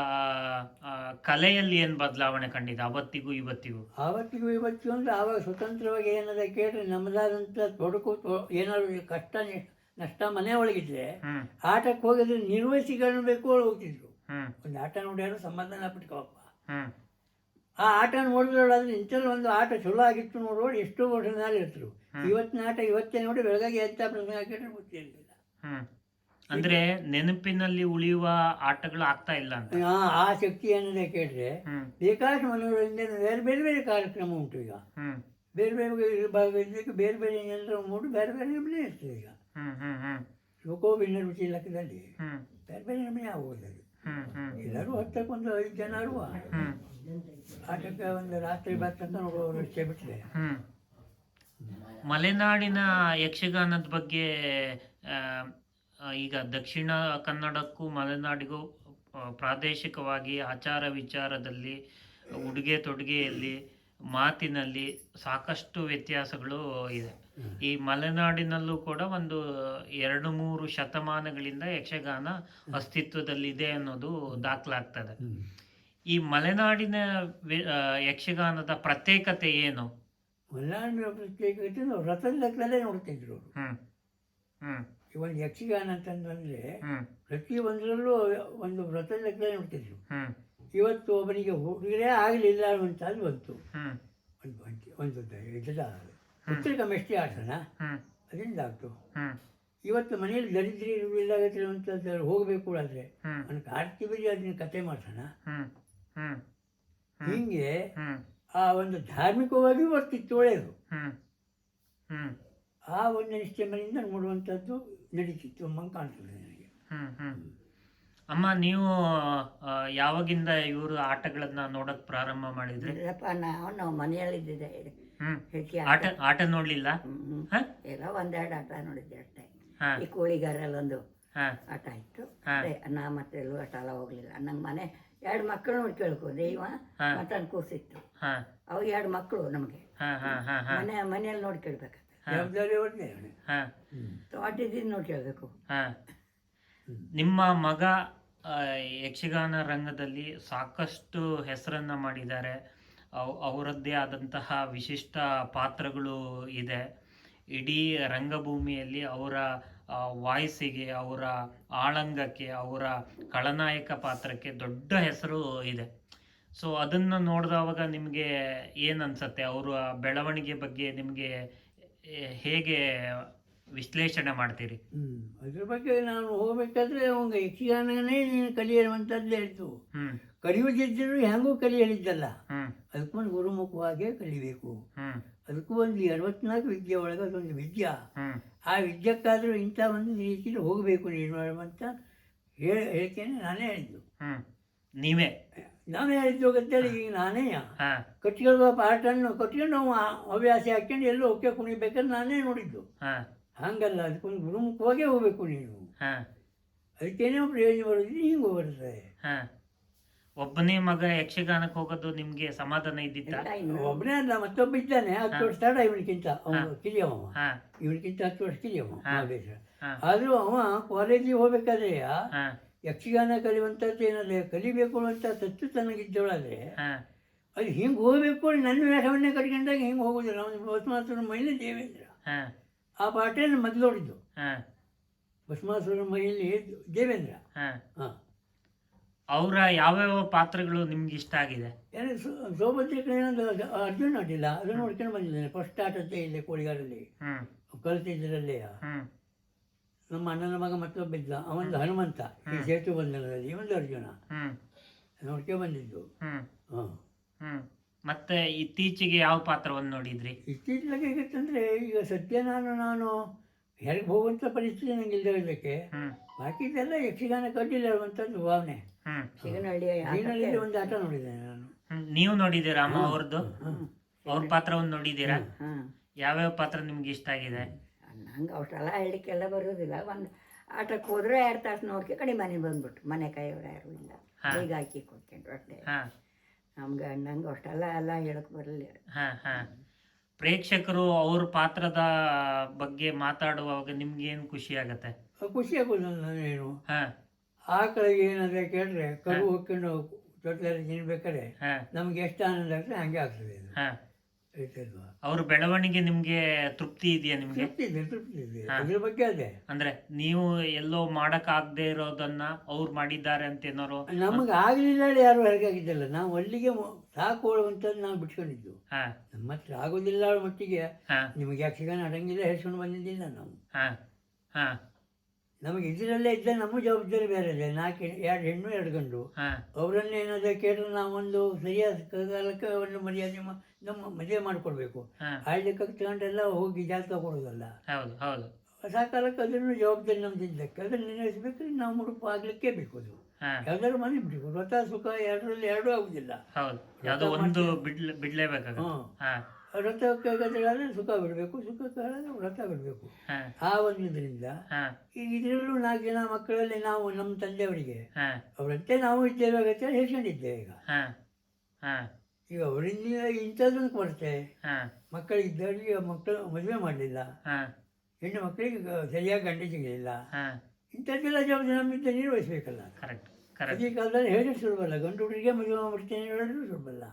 Speaker 2: ಕಲೆಯಲ್ಲಿ ಏನ್ ಬದಲಾವಣೆ ಕಂಡಿದೆ ಅವತ್ತಿಗೂ ಇವತ್ತಿಗೂ?
Speaker 3: ಅಂದ್ರೆ ಆವಾಗ ಸ್ವತಂತ್ರವಾಗಿ ಏನದ ಕೇಳಿದ್ರೆ ನಮ್ಮದಾದಂಥ ತೊಡಕು ಏನಾದ್ರು ಕಷ್ಟ ನಷ್ಟ ಮನೆ ಒಳಗಿದ್ರೆ ಆಟಕ್ಕೆ ಹೋಗಿದ್ರೆ ನಿರ್ವಹಿಸಿಕೊಂಡು ಬೇಕು ಹೋಗ್ತಿದ್ರು. ಒಂದು ಆಟ ನೋಡ್ಯಾರು ಸಮಾಧಾನ ಬಿಟ್ಕೋಪ್ಪ. ಆ ಆಟ ನೋಡಿದ್ರೊಳಾದ್ರೆ ಇಂಥಲ್ಲಿ ಒಂದು ಆಟ ಚಲೋ ಆಗಿತ್ತು ನೋಡೋರು ಎಷ್ಟೋ ವರ್ಷದ ಮೇಲೆ ಇರ್ತರು. ಇವತ್ತಿನ ಆಟ ಇವತ್ತೇ ನೋಡಿ ಬೆಳಗಾಗಿ ಎಂತ ಪ್ರಸಂಗ ಹಾಕಿದ್ರೆ ಗೊತ್ತಿರಲಿಲ್ಲ.
Speaker 2: ಅಂದ್ರೆ ನೆನಪಿನಲ್ಲಿ ಉಳಿಯುವ ಆಟಗಳು ಆಗ್ತಾ ಇಲ್ಲ ಅಂತ.
Speaker 3: ಆ ಶಕ್ತಿ ಏನಂತ ಕೇಳಿದ್ರೆ ಬೇಕಾದಷ್ಟು ಮನೋರಂಜನೆ ಬೇರೆ ಬೇರೆ ಬೇರೆ ಕಾರ್ಯಕ್ರಮ ಉಂಟು ಈಗ. ಬೇರೆ ಬೇರೆ ಭಾಗ ಇದ್ದಕ್ಕೆ ಬೇರೆ ಬೇರೆ ಏನಾದ್ರು ಮೂಡು ಬೇರೆ ಬೇರೆ ನಮೂನೆ ಇರ್ತದೆ ಈಗ. ಲೋಕೋಭಿನ್ನ ರುಚಿ ಲೆಕ್ಕದಲ್ಲಿ ಬೇರೆ ಬೇರೆ ನಮೂನೆ ಆಗೋದು. ಎಲ್ಲರೂ ಹತ್ತಕ್ಕೊಂದು 5 ಜನ ಆಡುವ ಆಟಕ್ಕೆ ಒಂದು ರಾತ್ರಿ ಬರ್ತಂತ ನೋಡುವವರು ಅಷ್ಟೇ ಬಿಟ್ಟರೆ.
Speaker 2: ಮಲೆನಾಡಿನ ಯಕ್ಷಗಾನದ ಬಗ್ಗೆ ಈಗ ದಕ್ಷಿಣ ಕನ್ನಡಕ್ಕೂ ಮಲೆನಾಡಿಗೂ ಪ್ರಾದೇಶಿಕವಾಗಿ ಆಚಾರ ವಿಚಾರದಲ್ಲಿ, ಉಡುಗೆ ತೊಡುಗೆಯಲ್ಲಿ, ಮಾತಿನಲ್ಲಿ ಸಾಕಷ್ಟು ವ್ಯತ್ಯಾಸಗಳು ಇದೆ. ಈ ಮಲೆನಾಡಿನಲ್ಲೂ ಕೂಡ ಒಂದು 2-3 ಶತಮಾನಗಳಿಂದ ಯಕ್ಷಗಾನ ಅಸ್ತಿತ್ವದಲ್ಲಿದೆ ಅನ್ನೋದು ದಾಖಲಾಗ್ತದೆ. ಈ ಮಲೆನಾಡಿನ ಯಕ್ಷಗಾನದ ಪ್ರತ್ಯೇಕತೆ ಏನು?
Speaker 3: ಮಲೆನಾಡಿನ ಪ್ರತ್ಯೇಕತೆ ವ್ರತದ ಲೆಕ್ಕದಲ್ಲೇ ನೋಡ್ತಿದ್ರು ಅವರು. ಒಂದು ಯಕ್ಷಗಾನ ಅಂತಂದ್ರೆ ಪ್ರತಿ ಒಂದರಲ್ಲೂ ಒಂದು ವ್ರತದ ಲೆಕ್ಕದಲ್ಲೇ ನೋಡ್ತಿದ್ರು. ಇವತ್ತು ಒಬ್ಬನಿಗೆ ಹುಡುಗರೇ ಆಗಲಿಲ್ಲ ಅನ್ನುವಂಥದ್ದು ಬಂತು. ಒಂದು ಇದರ ಪುತ್ರಿಕ ಮೆಷ್ಟಿ ಆಡ್ಸೋಣ ಅದರಿಂದ ಆಗ್ತು. ಇವತ್ತು ಮನೆಯಲ್ಲಿ ದರಿದ್ರ ಇರುವುದಿಲ್ಲ ಹೋಗಬೇಕು ಆದರೆ ನನಗೆ ಆಡ್ತೀವಿ ಅದನ್ನ ಕತೆ ಮಾಡ್ಸೋಣ. ಹೀಗೆ ಆ ಒಂದು ಧಾರ್ಮಿಕವಾಗಿ ಬರ್ತಿತ್ತು ಒಳ್ಳೆಯದು. ಆ ಒಂದು ನಿಶ್ಚಯದಿಂದ ನೋಡುವಂಥದ್ದು ನಡೀತಿತ್ತು ಅಂಬಂಗೆ ಕಾಣ್ತದೆ ನನಗೆ.
Speaker 2: ಅಮ್ಮ, ನೀವು ಯಾವಾಗಿಂದ ಇವರು ಆಟಗಳನ್ನ ನೋಡಕ್ ಪ್ರಾರಂಭ ಮಾಡಿದ್ರಿ?
Speaker 4: ನಾವು ಮನೆಯಲ್ಲಿದ್ದಿದ್ದೆ.
Speaker 2: ಆಟ ನೋಡ್ಲಿಲ್ಲ?
Speaker 4: ಎಲ್ಲ 1-2 ಆಟ ನೋಡಿದ್ದೆ ಅಷ್ಟೇ. ಈ ಕೋಳಿಗಾರಲ್ಲಿ ಒಂದು ಆಟ ಇತ್ತು. ನಾ ಮತ್ತೆ ಎಲ್ಲೂ ಆಟ ಎಲ್ಲ ಹೋಗ್ಲಿಲ್ಲ. ನಂಗೆ ಮನೆ 2 ಮಕ್ಕಳು ನೋಡ್ಕೊಳ್ಕೋ, ದೈವ ಮತ್ತೊಂದು ಕೂಸಿತ್ತು. ಅವು 2 ಮಕ್ಕಳು ನಮಗೆ ಮನೆಯಲ್ಲಿ ನೋಡ್ಕೊಳ್ಬೇಕು. ತೋಟದಿಂದ ನೋಡ್ಕೊಳ್ಬೇಕು.
Speaker 2: ನಿಮ್ಮ ಮಗ ಯಕ್ಷಗಾನ ರಂಗದಲ್ಲಿ ಸಾಕಷ್ಟು ಹೆಸರನ್ನ ಮಾಡಿದ್ದಾರೆ. ಅವರದ್ದೇ ಆದಂತಹ ವಿಶಿಷ್ಟ ಪಾತ್ರಗಳು ಇದೆ. ಇಡೀ ರಂಗಭೂಮಿಯಲ್ಲಿ ಅವರ ವಾಯ್ಸಿಗೆ, ಅವರ ಆಳಂಗಕ್ಕೆ, ಅವರ ಖಳನಾಯಕ ಪಾತ್ರಕ್ಕೆ ದೊಡ್ಡ ಹೆಸರು ಇದೆ. ಸೊ ಅದನ್ನು ನೋಡಿದವಾಗ ನಿಮಗೆ ಏನು ಅನ್ಸತ್ತೆ? ಅವರ ಬೆಳವಣಿಗೆ ಬಗ್ಗೆ ನಿಮಗೆ ಹೇಗೆ ವಿಶ್ಲೇಷಣೆ ಮಾಡ್ತೀರಿ?
Speaker 3: ಅದ್ರ ಬಗ್ಗೆ ನಾನು ಹೋಗ್ಬೇಕಾದ್ರೆ ಅವಂಗ ಯಕ್ಷಗಾನನೇ ನೀನು ಕಲಿಯುವಂಥದ್ದು ಹೇಳ್ತು. ಕಲಿಯುವುದಿದ್ದರೂ ಹೆಂಗೂ ಕಲಿಯಲಿದ್ದಲ್ಲ, ಅದಕ್ಕೊಂದು ಗುರುಮುಖವಾಗೇ ಕಲಿಬೇಕು. ಅದಕ್ಕೂ ಒಂದು 64 ವಿದ್ಯೆ ಒಳಗೆ ಅದೊಂದು ವಿದ್ಯಾ. ಆ ವಿದ್ಯಕ್ಕಾದರೂ ಇಂಥ ಒಂದು ರೀತಿಯಲ್ಲಿ ಹೋಗಬೇಕು ನೀನು ಅಂತ ಹೇಳ್ತೇನೆ. ನಾನೇ ಹೇಳಿದ್ದು,
Speaker 2: ನೀವೇ
Speaker 3: ನಾನೇ ಹೇಳಿದ್ದು ಅಂತೇಳಿ ಈಗ ನಾನೇ
Speaker 2: ಹಾ
Speaker 3: ಕಟ್ಕೊಳ್ಳುವ ಪಾಠನ್ನು ಕಟ್ಕೊಂಡು ನಾವು ಹವ್ಯಾಸ ಹಾಕ್ಕೊಂಡು ಎಲ್ಲೋ ಓಕೆ ಕುಣಿಬೇಕಂದ್ರೆ ನಾನೇ ನೋಡಿದ್ದು.
Speaker 2: ಹಾ
Speaker 3: ಹಂಗಲ್ಲ, ಅದಕ್ಕೊಂದು ಗುರುಮುಖವಾಗೇ ಹೋಗ್ಬೇಕು ನೀನು.
Speaker 2: ಹಾ
Speaker 3: ಅದಕ್ಕೇನೋ ಪ್ರಯೋಜನ ಬರೋದಿಲ್ಲ, ಹಿಂಗೆ ಬರ್ತದೆ.
Speaker 2: ಹಾ ಒಬ್ಬನೇ ಮಗ ಯಕ್ಷಗಾನಕ್ಕೆ ಹೋಗೋದು ನಿಮ್ಗೆ ಸಮಾಧಾನ ಇದ್ದಿತ್ತ?
Speaker 3: ಒಬ್ಬನೇ ಅಲ್ಲ, ಮತ್ತೊಬ್ಬ ಇದ್ದಾನೆ 10 ವರ್ಷ ತಡ ಇವನಿಗಿಂತ, ಅವನು ಕಿರಿಯವ,
Speaker 2: ಹಾ
Speaker 3: ಇವನಿಗಿಂತ 10 ವರ್ಷ ಕಿರಿಯವ ಮಹದೇಶ.
Speaker 2: ಹಾ.
Speaker 3: ಆದರೂ ಅವ ಕಾಲೇಜಿಗೆ ಹೋಗ್ಬೇಕಾದ್ರೆ
Speaker 2: ಹಾ
Speaker 3: ಯಕ್ಷಗಾನ ಕಲಿಯುವಂಥದ್ದು ಏನಾದ್ರೆ ಕಲಿಬೇಕು ಅಂತ ತತ್ತು ತನಗಿದ್ದವಳಾದ್ರೆ
Speaker 2: ಹಾ
Speaker 3: ಅದು ಹಿಂಗೆ ಹೋಗಬೇಕು, ನನ್ನ ವೇಷವನ್ನೇ ಕಟ್ಕೊಂಡಾಗ ಹಿಂಗೆ ಹೋಗೋದಿಲ್ಲ. ಅವನು ಭಸ್ಮಾಸುರನ ಮೈಲಿ ದೇವೇಂದ್ರ
Speaker 2: ಹಾ
Speaker 3: ಆ ಪಾಠನ ಮೊದಲು ನೋಡಿದ್ದು.
Speaker 2: ಹಾ
Speaker 3: ಭಸ್ಮಾಸುರನ ಮೈಲಿ ದೇವೇಂದ್ರ.
Speaker 2: ಹಾ
Speaker 3: ಹಾಂ,
Speaker 2: ಅವರ ಯಾವ್ಯಾವ ಪಾತ್ರಗಳು ನಿಮ್ಗೆ ಇಷ್ಟ ಆಗಿದೆ?
Speaker 3: ಏನು ಸೌಭದ್ರಿಕ ಅರ್ಜುನ್ ಆಡಿಲ್ಲ, ಅದನ್ನು ನೋಡ್ಕೊಂಡು ಬಂದಿದ್ದಾನೆ. ಫಸ್ಟ್ ಆಟದ್ದೇ ಇಲ್ಲೇ ಕೋಳಿಗಾರಲ್ಲಿ ಕಲಿತಿದ್ದರಲ್ಲೇ. ನಮ್ಮ ಅಣ್ಣನ ಮಗ ಮತ್ತೊಬ್ಬ ಇದ್ದ, ಅವನದು ಹನುಮಂತ ಈ ಸೇತು ಬಂಧನದಲ್ಲಿ, ಇವೊಂದು ಅರ್ಜುನ ನೋಡ್ಕೊಂಡು ಬಂದಿದ್ದು. ಹಾಂ,
Speaker 2: ಮತ್ತೆ ಇತ್ತೀಚೆಗೆ ಯಾವ ಪಾತ್ರವನ್ನು ನೋಡಿದ್ರಿ?
Speaker 3: ಇತ್ತೀಚೆಗೆ ಹೇಗಂತಂದರೆ ಈಗ ಸದ್ಯ ನಾನು ಹೆರಿಗೆ ಹೋಗುವಂಥ ಪರಿಸ್ಥಿತಿ ನನಗೆ ಇಲ್ಲದಕ್ಕೆ, ಬಾಕಿದೆಲ್ಲ ಯಕ್ಷಗಾನ ಕಡ್ಡಿಲ್ಲ ಇರುವಂಥದ್ದು ಭಾವನೆ. ಜೀವನದಲ್ಲಿ ಒಂದು ಆಟ ನೋಡಿದ್ದೇನೆ ನಾನು.
Speaker 2: ನೀವು ನೋಡಿದ್ದೀರಾ ಅಮ್ಮ ಅವ್ರದ್ದು? ಅವ್ರ ಪಾತ್ರವನ್ನು ನೋಡಿದ್ದೀರಾ? ಯಾವ್ಯಾವ ಪಾತ್ರ ನಿಮ್ಗೆ ಇಷ್ಟ ಆಗಿದೆ?
Speaker 4: ನಂಗೆ ಅಷ್ಟೆಲ್ಲ ಹೇಳಲಿಕ್ಕೆಲ್ಲ ಬರೋದಿಲ್ಲ. ಒಂದು ಆಟಕ್ಕೆ ಹೋದ್ರೆ 2 ತಾಸು ನೋಡ್ಕೆ ಕಡಿಮೆ ಮನೆಗೆ ಬಂದ್ಬಿಟ್ಟು, ಮನೆ ಕೈಯವರು ಯಾರು ಇಲ್ಲ, ಈಗ ಹಾಕಿ ಕೊಟ್ಕೊಂಡ್ರು ಅಷ್ಟೇ. ನಮ್ಗೆ ನಂಗೆ ಅಷ್ಟೆಲ್ಲ ಎಲ್ಲ ಹೇಳಕ್ಕೆ ಬರಲಿಲ್ಲ.
Speaker 2: ಪ್ರೇಕ್ಷಕರು ಅವ್ರ ಪಾತ್ರದ ಬಗ್ಗೆ ಮಾತಾಡುವಾಗ ನಿಮ್ಗೆ ಏನು ಖುಷಿ ಆಗತ್ತೆ?
Speaker 3: ಖುಷಿ ಆಗೋದು ನಾನೇನು ಆಕಳಿಗೆ ಏನಾದ್ರೆ ಕೇಳಿದ್ರೆ ಕರು ಹೊಕ್ಕೊಂಡು ತೊಟ್ಲಲ್ಲಿ ತಿನ್ಬೇಕಾದ್ರೆ ನಮ್ಗೆ ಎಷ್ಟು ಆನಂದ ಆಗ್ತದೆ ಹಂಗೆ ಆಗ್ತದೆ.
Speaker 2: ಅವ್ರ ಬೆಳವಣಿಗೆ ನಿಮ್ಗೆ ತೃಪ್ತಿ ಇದೆಯಾ? ನಿಮ್ಗೆ
Speaker 3: ತೃಪ್ತಿ ಇದೆ ಅದ್ರ ಬಗ್ಗೆ. ಅದೇ
Speaker 2: ಅಂದ್ರೆ ನೀವು ಎಲ್ಲೋ ಮಾಡಕ್ ಆಗದೆ ಇರೋದನ್ನ ಅವ್ರು ಮಾಡಿದ್ದಾರೆ ಅಂತ ಏನಾರು?
Speaker 3: ನಮಗೆ ಆಗ್ಲಿಲ್ಲ ಯಾರು ಹೊರಗಾಗಿದ್ದಲ್ಲ, ನಾವು ಅಲ್ಲಿಗೆ ಸಾಕೊಳ್ಳುವಂಥದ್ದು ನಾವು ಬಿಟ್ಕೊಂಡಿದ್ದು. ನಮ್ಮ ಹತ್ರ ಆಗೋದಿಲ್ಲ ಮಟ್ಟಿಗೆ ನಿಮಗೆ ಯಕ್ಷಗಾನ ಅಡಂಗಿಲ್ಲ ಹೇಳ್ಕೊಂಡು ಬಂದಿದ್ದಿಲ್ಲ ನಾವು. ನಮಗೆ ಇದರಲ್ಲೇ ಇದ್ದ ನಮ್ಮ ಜವಾಬ್ದಾರಿ ಬೇರೆ ಇದೆ. 2 ಹೆಣ್ಣು 2 ಗಂಡು, ಅವರನ್ನೇ ಏನಾದರೂ ಕೇಳಿದ್ರೆ ನಾವೊಂದು ಸರಿಯಾದ ಕಾಲಕ್ಕೆ ಒಂದು ಮರ್ಯಾದೆ ನಮ್ಮ ಮದುವೆ ಮಾಡಿಕೊಡ್ಬೇಕು. ಆಳ್ಲಿಕ್ಕೆ ತಗೊಂಡೆಲ್ಲ ಹೋಗಿ ಜಾತಕ ಕೊಡೋದಲ್ಲ. ಸಕಾಲಕ್ಕೆ ಅದನ್ನು ಜವಾಬ್ದಾರಿ ನಮ್ದು ಇದ್ದಕ್ಕೆ ಅದನ್ನು ನಿರ್ವಹಿಸಬೇಕಾದ್ರೆ ನಾವು ಮುಡುಪು ಆಗ್ಲಿಕ್ಕೆ ಬೇಕು. ಅದು ಯಾವ್ದಾದ್ರು ಮನೆ ಬಿಡಬೇಕು. ವ್ರತ ಸುಖ ಎರಡರಲ್ಲಿ 2 ಆಗುದಿಲ್ಲ. ವ್ರತಕ್ಕಾದ್ರೆ ಸುಖ ಬಿಡಬೇಕು, ಸುಖಕ್ಕಾದ್ರೆ ವ್ರತ ಬಿಡಬೇಕು. ಆ ಒಂದರಿಂದ ಈಗ ಇದರಲ್ಲೂ 4 ಜನ ಮಕ್ಕಳಲ್ಲಿ ನಾವು ನಮ್ಮ ತಂದೆಯವರಿಗೆ ಅವರಂತೆ ನಾವು ಇದ್ದೇವೆ ಅಂತ ಹೇಳ್ಕೊಂಡಿದ್ದೇವೆ. ಈಗ ಅವರಿಂದ ಇಂಥದ್ದೊಂದು ಕೊರತೆ, ಮಕ್ಕಳಿದ್ದವರಿಗೆ ಮಕ್ಕಳು ಮದುವೆ ಮಾಡಲಿಲ್ಲ, ಹೆಣ್ಣು ಮಕ್ಕಳಿಗೆ ಸರಿಯಾಗಿ ಗಂಡ ಸಿಗಲಿಲ್ಲ, ಇಂಥದ್ದೆಲ್ಲ ಜವಾಬ್ದಾರಿ ನಮ್ಮಿಂದ ನಿರ್ವಹಿಸಬೇಕಲ್ಲ. ಈ ಕಾಲದಲ್ಲಿ ಹೇಳಿದ್ರೆ ಸುಲಭಲ್ಲ, ಗಂಡು ಹುಡುಗಿಗೆ ಮದುವೆ ಮಾಡ್ತೇನೆ ಹೇಳಿದ್ರು ಸುಲಭಲ್ಲ.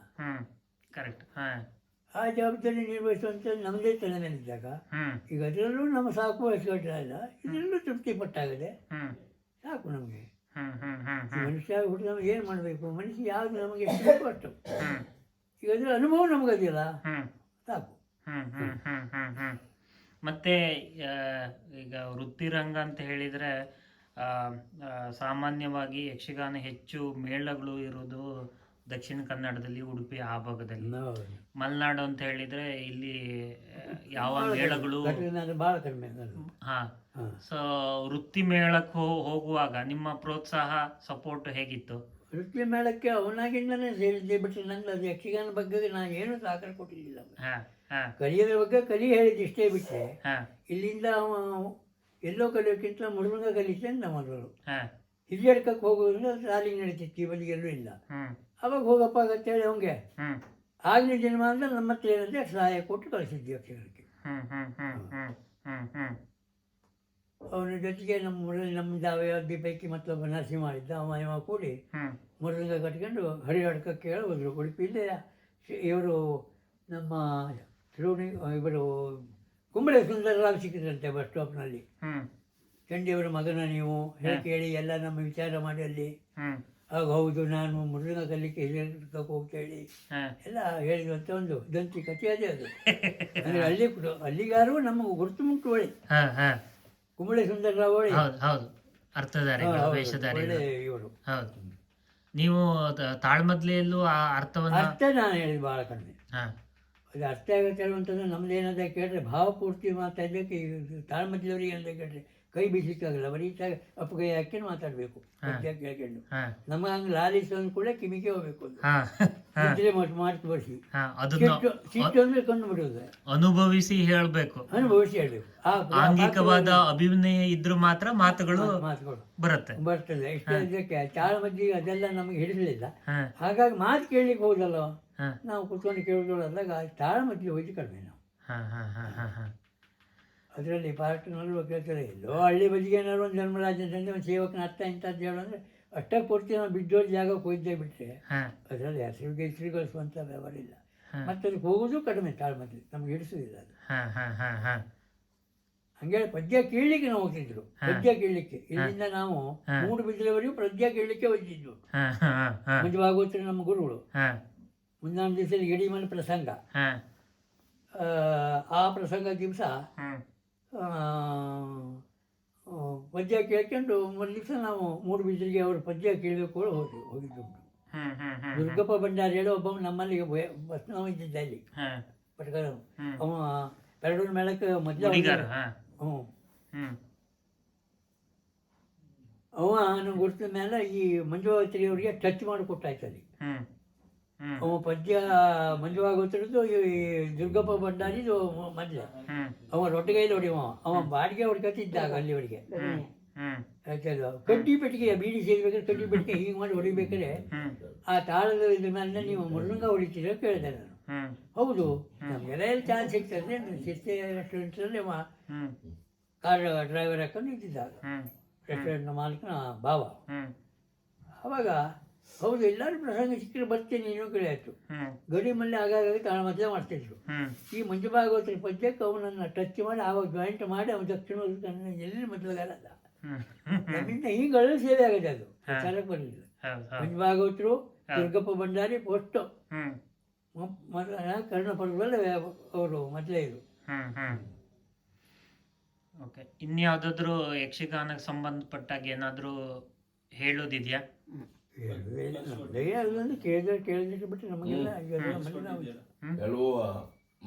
Speaker 3: ಆ ಜವಾಬ್ದಾರಿ ನಿರ್ವಹಿಸುವಂಥ ನಮ್ಮದೇ ತಲೆ ಮೇಲಿದ್ದಾಗ ಈಗ ಅದರಲ್ಲೂ ನಮ್ಮ ಸಾಕು ವಯಸ್ಸುಗಟ್ಟಿಲ್ಲ, ಇದರಲ್ಲೂ ತೃಪ್ತಿ ಪಟ್ಟಾಗದೆ ಸಾಕು ನಮಗೆ. ಮನುಷ್ಯ ಹುಟ್ಟು ನಮಗೆ ಏನು ಮಾಡಬೇಕು, ಮನುಷ್ಯ ಯಾವುದು ನಮಗೆ ಎಷ್ಟು ಬೇಕು ಅಷ್ಟು. ಈಗ ಅದರ ಅನುಭವ ನಮಗದಿಲ್ಲ, ಸಾಕು.
Speaker 2: ಮತ್ತೆ ಈಗ ವೃತ್ತಿರಂಗ ಅಂತ ಹೇಳಿದರೆ ಸಾಮಾನ್ಯವಾಗಿ ಯಕ್ಷಗಾನ ಹೆಚ್ಚು ಮೇಳಗಳು ಇರೋದು ದಕ್ಷಿಣ ಕನ್ನಡದಲ್ಲಿ, ಉಡುಪಿ ಆ ಭಾಗದಲ್ಲಿ. ಮಲೆನಾಡು ಅಂತ ಹೇಳಿದ್ರೆ ಇಲ್ಲಿ ಯಾವ ಮೇಳಗಳು
Speaker 3: ಭಾಳ ಕಡಿಮೆ.
Speaker 2: ಸೊ ವೃತ್ತಿ ಮೇಳಕ್ಕೆ ಹೋಗುವಾಗ ನಿಮ್ಮ ಪ್ರೋತ್ಸಾಹ ಸಪೋರ್ಟ್ ಹೇಗಿತ್ತು?
Speaker 3: ವೃತ್ತಿ ಮೇಳಕ್ಕೆ ಅವನಾಗಿಂದನೇ ಸೇರಿದ್ದೆ, ಬಿಟ್ಟು ನಂಗೆ ಅದು ಯಕ್ಷಗಾನ ಬಗ್ಗೆ ನಾನು ಏನು ಸಹಕಾರ ಕೊಟ್ಟಿರಲಿಲ್ಲ. ಕಲಿಯೋದ್ರ ಬಗ್ಗೆ ಹೇಳಿದ್ದು ಇಷ್ಟೇ ಬಿಟ್ಟರೆ ಇಲ್ಲಿಂದ ಎಲ್ಲೋ ಕಲಿಯೋಕ್ಕಿಂತ ಮುಳುಗ ಕಲಿತೆ ಅಂತ ಮೊದಲು ಹಿರಿಯಡ್ಕಕ್ಕೆ ಹೋಗೋದ್ರಿಂದ ಸಾಲಿಗೆ ನಡೀತಿತ್ತು, ಈ ಬದಿಗೆಲ್ಲೂ ಇಲ್ಲ. ಅವಾಗ ಹೋಗಪ್ಪ ಅಂತೇಳಿ ಅವಂಗೆ ಆಗಲಿ ಜನ್ಮ ಅಂದ್ರೆ ನಮ್ಮ ಹತ್ರ ಏನಂದ್ರೆ ಸಹಾಯ ಕೊಟ್ಟು ಕಳಿಸಿದ್ವಿ ಯಕ್ಷಗಾನಕ್ಕೆ. ಅವನ ಜೊತೆಗೆ ನಮ್ಮ ದಾವಯಾದಿ ಪೈಕಿ ಮತ್ತೊಬ್ಬ ನರಸಿಂಹ ಮಾಡಿದ್ದ, ಅವ ಕೂಡಿ ಮುರುಂಗ ಕಟ್ಕೊಂಡು ಹರಿಹಡ್ಕಕ್ಕೆ ಹೇಳಿ ಹೋದರು. ಉಡುಪಿಯಿಂದ ಇವರು ನಮ್ಮ ಇವರು ಕುಂಬಳೆ ಸುಂದರರಾವ್ ಸಿಕ್ಕಿದ್ರಂತೆ ಬಸ್ ಸ್ಟಾಪ್ನಲ್ಲಿ. ಚಂಡಿಯವರ ಮಗನ ನೀವು ಕೇಳಿ ಎಲ್ಲ ನಮ್ಮ ವಿಚಾರ ಮಾಡಿ ಅಲ್ಲಿ ಆಗ ಹೌದು ನಾನು ಮುರುಘ ಕಲಿಕೆ ಹಿರಿಯಕ್ಕೆ ಹೋಗ್ತೇಳಿ ಎಲ್ಲ ಹೇಳಿದಂಥ ಒಂದು ದಂತಿ ಕಥೆ ಅದೇ ಅದು. ಅಂದರೆ ಅಲ್ಲಿಗಾರು ನಮಗೆ ಗುರುತು ಮುಟ್ಟು ಒಳ್ಳೆ ಕುಂಬಳೆ ಸುಂದರರಾವ್ ಒಳ್ಳೆ ಇವರು.
Speaker 2: ನೀವು ತಾಳ್ಮದ್ಲೆಯಲ್ಲೂ
Speaker 3: ಅರ್ಥ ನಾನು ಹೇಳಿದ್ದು ಭಾಳ ಕಡಿಮೆ. ಅದು ಅರ್ಥ ಆಗುತ್ತೆ ಅಂತಂದ್ರೆ ನಮ್ದು ಏನಂತ ಕೇಳಿದ್ರೆ ಭಾವಪೂರ್ತಿ ಮಾತಾಡೋಕ್ಕೆ ತಾಳ್ಮದ್ದವರಿಗೆ ಅಂತ ಕೇಳಿದ್ರೆ ಕೈ ಬೀಸಲಿಕ್ಕಾಗಲ್ಲ ಬರೀ ಅಪ್ಪಗೈ ಹಾಕಿ ಮಾತಾಡಬೇಕು ಕೇಳ್ಕೊಂಡು ನಮಗೆ ಹಂಗೆ ಲಾಲಿಸೋದು ಕೂಡ ಕಿವಿಗೆ ಹೋಗ್ಬೇಕು ಇದ್ರೆ ಮಾಡಿ ತೋರಿಸಿ ಸಿಟ್ಟು ಅಂದ್ರೆ ಕಂಡು ಬಿಡೋದು
Speaker 2: ಅನುಭವಿಸಿ ಹೇಳ್ಬೇಕು,
Speaker 3: ಅನುಭವಿಸಿ ಹೇಳ್ಬೇಕು.
Speaker 2: ಆಂಗಿಕವಾದ ಅಭಿನಯ ಇದ್ರೂ ಮಾತ್ರ ಮಾತುಗಳು
Speaker 3: ಬರ್ತದೆ. ಇಷ್ಟ ಇದಕ್ಕೆ ತಾಳ್ಮದ್ದಿ ಅದೆಲ್ಲ ನಮಗೆ ಹಿಡಿಸಲಿಲ್ಲ. ಹಾಗಾಗಿ ಮಾತು ಕೇಳಲಿಕ್ಕೆ ಹೋದಲ್ಲ ನಾವು ಕುತ್ಕೊಂಡು ಕೇಳಿದೋಳದಾಗ ತಾಳ್ಮದ್ದಿ ಹೋಯ್ತು ಕಡಿಮೆ ನಾವು. ಅದರಲ್ಲಿ ಪಾರ್ಟ್ನಲ್ಲೂ ಕೇಳ್ತಾರೆ, ಎಲ್ಲೋ ಹಳ್ಳಿ ಬದಿಗೆ ಏನಾದ್ರು ಒಂದು ಧರ್ಮರಾಜ ಅಂತಂದ್ರೆ ಒಂದು ಸೇವಕನ ಅರ್ಥ ಇಂಥದ್ದು ಹೇಳಂದ್ರೆ ಅಷ್ಟಕ್ಕೆ ಪೂರ್ತಿ ನಾವು ಬಿದ್ದೋಳ ಜಾಗಕ್ಕೆ ಹೋಯ್ತೇ ಬಿಟ್ಟರೆ ಅದರಲ್ಲಿ ಹೆಸರುಗಳಿಸುವಂಥ ವ್ಯವಹಾರ ಇಲ್ಲ. ಮತ್ತೆ ಅದಕ್ಕೆ ಹೋಗೋದು ಕಡಿಮೆ ತಾಳ್ಮದ್ದಿ ನಮ್ಗೆ ಹಿಡಿಸೋದಿಲ್ಲ ಅದು. ಹಂಗೆ ಪದ್ಯ ಕೇಳಲಿಕ್ಕೆ ನಾವು ಹೋಗ್ತಿದ್ರು, ಪದ್ಯ ಕೇಳಲಿಕ್ಕೆ ಇಲ್ಲಿಂದ ನಾವು ಮೂಡುಬಿದ್ರೆವರೆಗೂ ಪದ್ಯ ಕೇಳಲಿಕ್ಕೆ ಹೋಗ್ತಿದ್ವು. ಮಂಜು ಭಾಗವತರು ನಮ್ಮ ಗುರುಗಳು. ಮುಂದೊಂದು ದಿವಸದಲ್ಲಿ ಗಡಿಮನೆ ಪ್ರಸಂಗ, ಆ ಪ್ರಸಂಗ ದಿವಸ ಪದ್ಯ ಕೇಳ್ಕೊಂಡು ಒಂದು ದಿವಸ ನಾವು ಮೂಡುಬಿದ್ರಿಗೆ ಅವರು ಪದ್ಯ ಕೇಳಬೇಕು ಕೂಡ ಹೋಗಿದ್ದುಂಟು. ದುರ್ಗಪ್ಪ ಭಂಡಾರಿ ಹೇಳೋ ಒಬ್ಬ ನಮ್ಮಲ್ಲಿ ಬಸ್ನವ ಇದ್ದಿದ್ದ ಅಲ್ಲಿ ಪಟ್ಕರ, ಅವ ಪೆರಡೂರು ಮೇಳಕ್ಕೆ ಮೊದಲ ಅವ ನನಗೆ ಗುರುತಿದ ಮೇಲೆ ಈ ಮಂಜುವಾಗತ್ರಿ ಅವರಿಗೆ ಟಚ್ ಮಾಡಿಕೊಟ್ಟಾಯ್ತು ಅಲ್ಲಿ. ಅವ ಪದ್ಯ ಮಂಜುವಾಗತ್ರಿದ್ದು ಈ ದುರ್ಗಪ್ಪ ಭಂಡಾರಿದು ಮೊದಲೇ ಅವ ರೊಟ್ಟಿಗೈಲಿ ಹೊಡಿವ, ಅವ ಬಾಡಿಗೆ ಹೊಡ್ಕೊತಿದ್ದಾಗ ಅಲ್ಲಿವರೆಗೆ ಆಯ್ತಲ್ಲ. ಕಡ್ಡಿ ಪೆಟ್ಟಿಗೆ ಬೀಡಿ ಸೇರ್ಬೇಕಾದ್ರೆ ಕಡ್ಡಿ ಪೆಟ್ಟಿಗೆ ಹೀಗೆ ಮಾಡಿ ಹೊಡಿಬೇಕಾದ್ರೆ ಆ ತಾಳದ ಇದ್ರ ಮೇಲೆ ನೀವು ಮುರುಂಗ ಹೊಡಿತೀರ ಕೇಳಿದೆ ನಾನು. ಹೌದು, ನಮಗೆಲ್ಲ ಎಲ್ಲಿ ಚಾನ್ಸ್ ಸಿಗ್ತದೆ. ಶಿಸ್ತೆ ರೆಸ್ಟೋರೆಂಟ್ನಲ್ಲಿ ಅವ ಕಾರ್ ಡ್ರೈವರ್ ಹಾಕೊಂಡು ನಿಂತಿದ್ದಾಗ ರೆಸ್ಟೋರೆಂಟ್ನ ಮಾಲೀಕನ ಭಾವ. ಅವಾಗ ಹೌದು ಎಲ್ಲರೂ ಪ್ರಸಂಗ ಸಿಕ್ಕರೆ ಬರ್ತೀನಿ ನೀನು ಕೇಳಾಯ್ತು. ಗಡಿ ಮಲ್ಲಿ ಆಗಾಗ ತಾಳ್ಮದ್ದೆ ಮಾಡ್ತಿದ್ರು. ಈ ಮಂಜು ಭಾಗವತರ ಪದ್ಯಕ್ಕೆ ಅವನನ್ನು ಟಚ್ ಮಾಡಿ ಆವಾಗ ಜಾಯಿಂಟ್ ಮಾಡಿ ಅವನ ದಕ್ಷಿಣ ಎಲ್ಲಿ ಮೊದಲಗಾರಲ್ಲ ನಮ್ಮಿಂದ ಈಗಳು ಸೇವೆ ಆಗಿದೆ. ಅದು ಪ್ರಚಾರಕ್ಕೆ ಬರಲಿಲ್ಲ. ಮಂಜು ಭಾಗವತರು, ದುರ್ಗಪ್ಪ ಭಂಡಾರಿ ಪೋಸ್ಟು ಕರ್ಣಪುರದಲ್ಲಿ ಅವರು ಮೊದಲೇ ಇದು.
Speaker 2: ಓಕೆ, ಇನ್ಯಾವುದಾದ್ರೂ ಯಕ್ಷಗಾನಕ್ಕೆ ಸಂಬಂಧಪಟ್ಟಾಗ ಏನಾದರೂ ಹೇಳೋದಿದೆಯಾ?
Speaker 3: ಕೇಳಿದ್ರೆ ಬಿಟ್ಟು ನಮಗೆಲ್ಲ
Speaker 5: ಕೆಲವು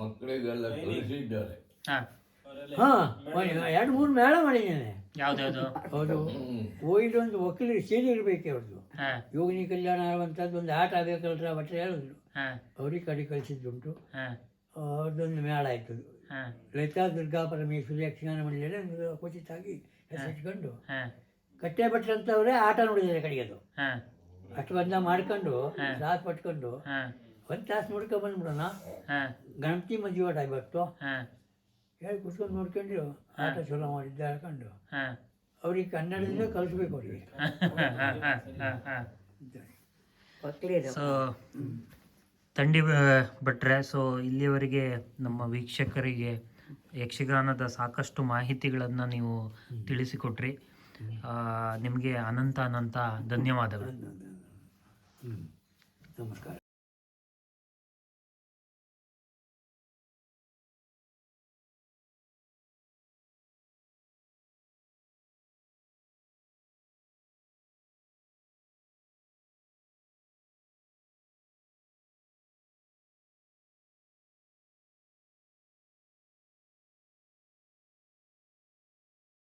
Speaker 5: ಮಕ್ಕಳಿಗೆಲ್ಲ ಕಲಿಸಿದ್ದಾರೆ.
Speaker 3: ಹಾಂ, 2-3 ಮೇಳ ಮಾಡಿದ್ದೇನೆ.
Speaker 2: ಯಾವ್ದಾವ್ದು?
Speaker 3: ಹೌದು, ಇಲ್ಲೊಂದು ವಕೀಲರು ಸೇರಿ ಇರಬೇಕು. ಅವ್ರದ್ದು ಯೋಗಿನಿ ಕಲ್ಯಾಣ ಆಗುವಂಥದ್ದು ಒಂದು ಆಟ ಆಗಬೇಕಲ್ರ ಭಟ್ರೆ ಹೇಳಿದ್ರು. ಅವ್ರಿಗೆ ಕಡೆ ಕಳಿಸಿದ್ದುಂಟು. ಅವ್ರದ್ದೊಂದು ಮೇಳ ಆಯ್ತು. ಲಲಿತಾ ದುರ್ಗಾ ಪರಮೇಶ್ವರಿ ಯಕ್ಷಗಾನ ಮಂಡಳಿ ಕ್ವಚಿತಾಗಿ ಹೆಸರಿಟ್ಕೊಂಡು ಕಟ್ಟೆ ಭಟ್ರು ಅಂತವ್ರೆ ಆಟ ನೋಡಿದ್ದಾರೆ ಕಡೆಗೆ. ಅದು ಅಷ್ಟು ಬಂದ ಮಾಡ್ಕೊಂಡು ಸಾಥ್ ಪಟ್ಕೊಂಡು ಒಂದು ತಾಸು ನೋಡ್ಕೊಂಡು ಬಂದ್ಬಿಡೋಣ, ಗಣಪತಿ ಮದುವೆ ಆಟ ಇವತ್ತು ಹೇಳಿ ಕುತ್ಕೊಂಡು ನೋಡ್ಕೊಂಡು ಆಟ ಚಲೋ ಮಾಡಿದ್ದ ಹೇಳ್ಕೊಂಡು ಅವ್ರಿಗೆ ಕನ್ನಡದಿಂದ ಕಲಿಸ್ಬೇಕು ಅವ್ರಿಗೆ.
Speaker 2: ಸೊ ತಂಡಿ ಭಟ್ರೆ, ಸೊ ಇಲ್ಲಿಯವರೆಗೆ ನಮ್ಮ ವೀಕ್ಷಕರಿಗೆ ಯಕ್ಷಗಾನದ ಸಾಕಷ್ಟು ಮಾಹಿತಿಗಳನ್ನು ನೀವು ತಿಳಿಸಿಕೊಟ್ರಿ. ನಿಮಗೆ ಅನಂತ ಧನ್ಯವಾದಗಳು.
Speaker 3: ನಮಸ್ಕಾರ.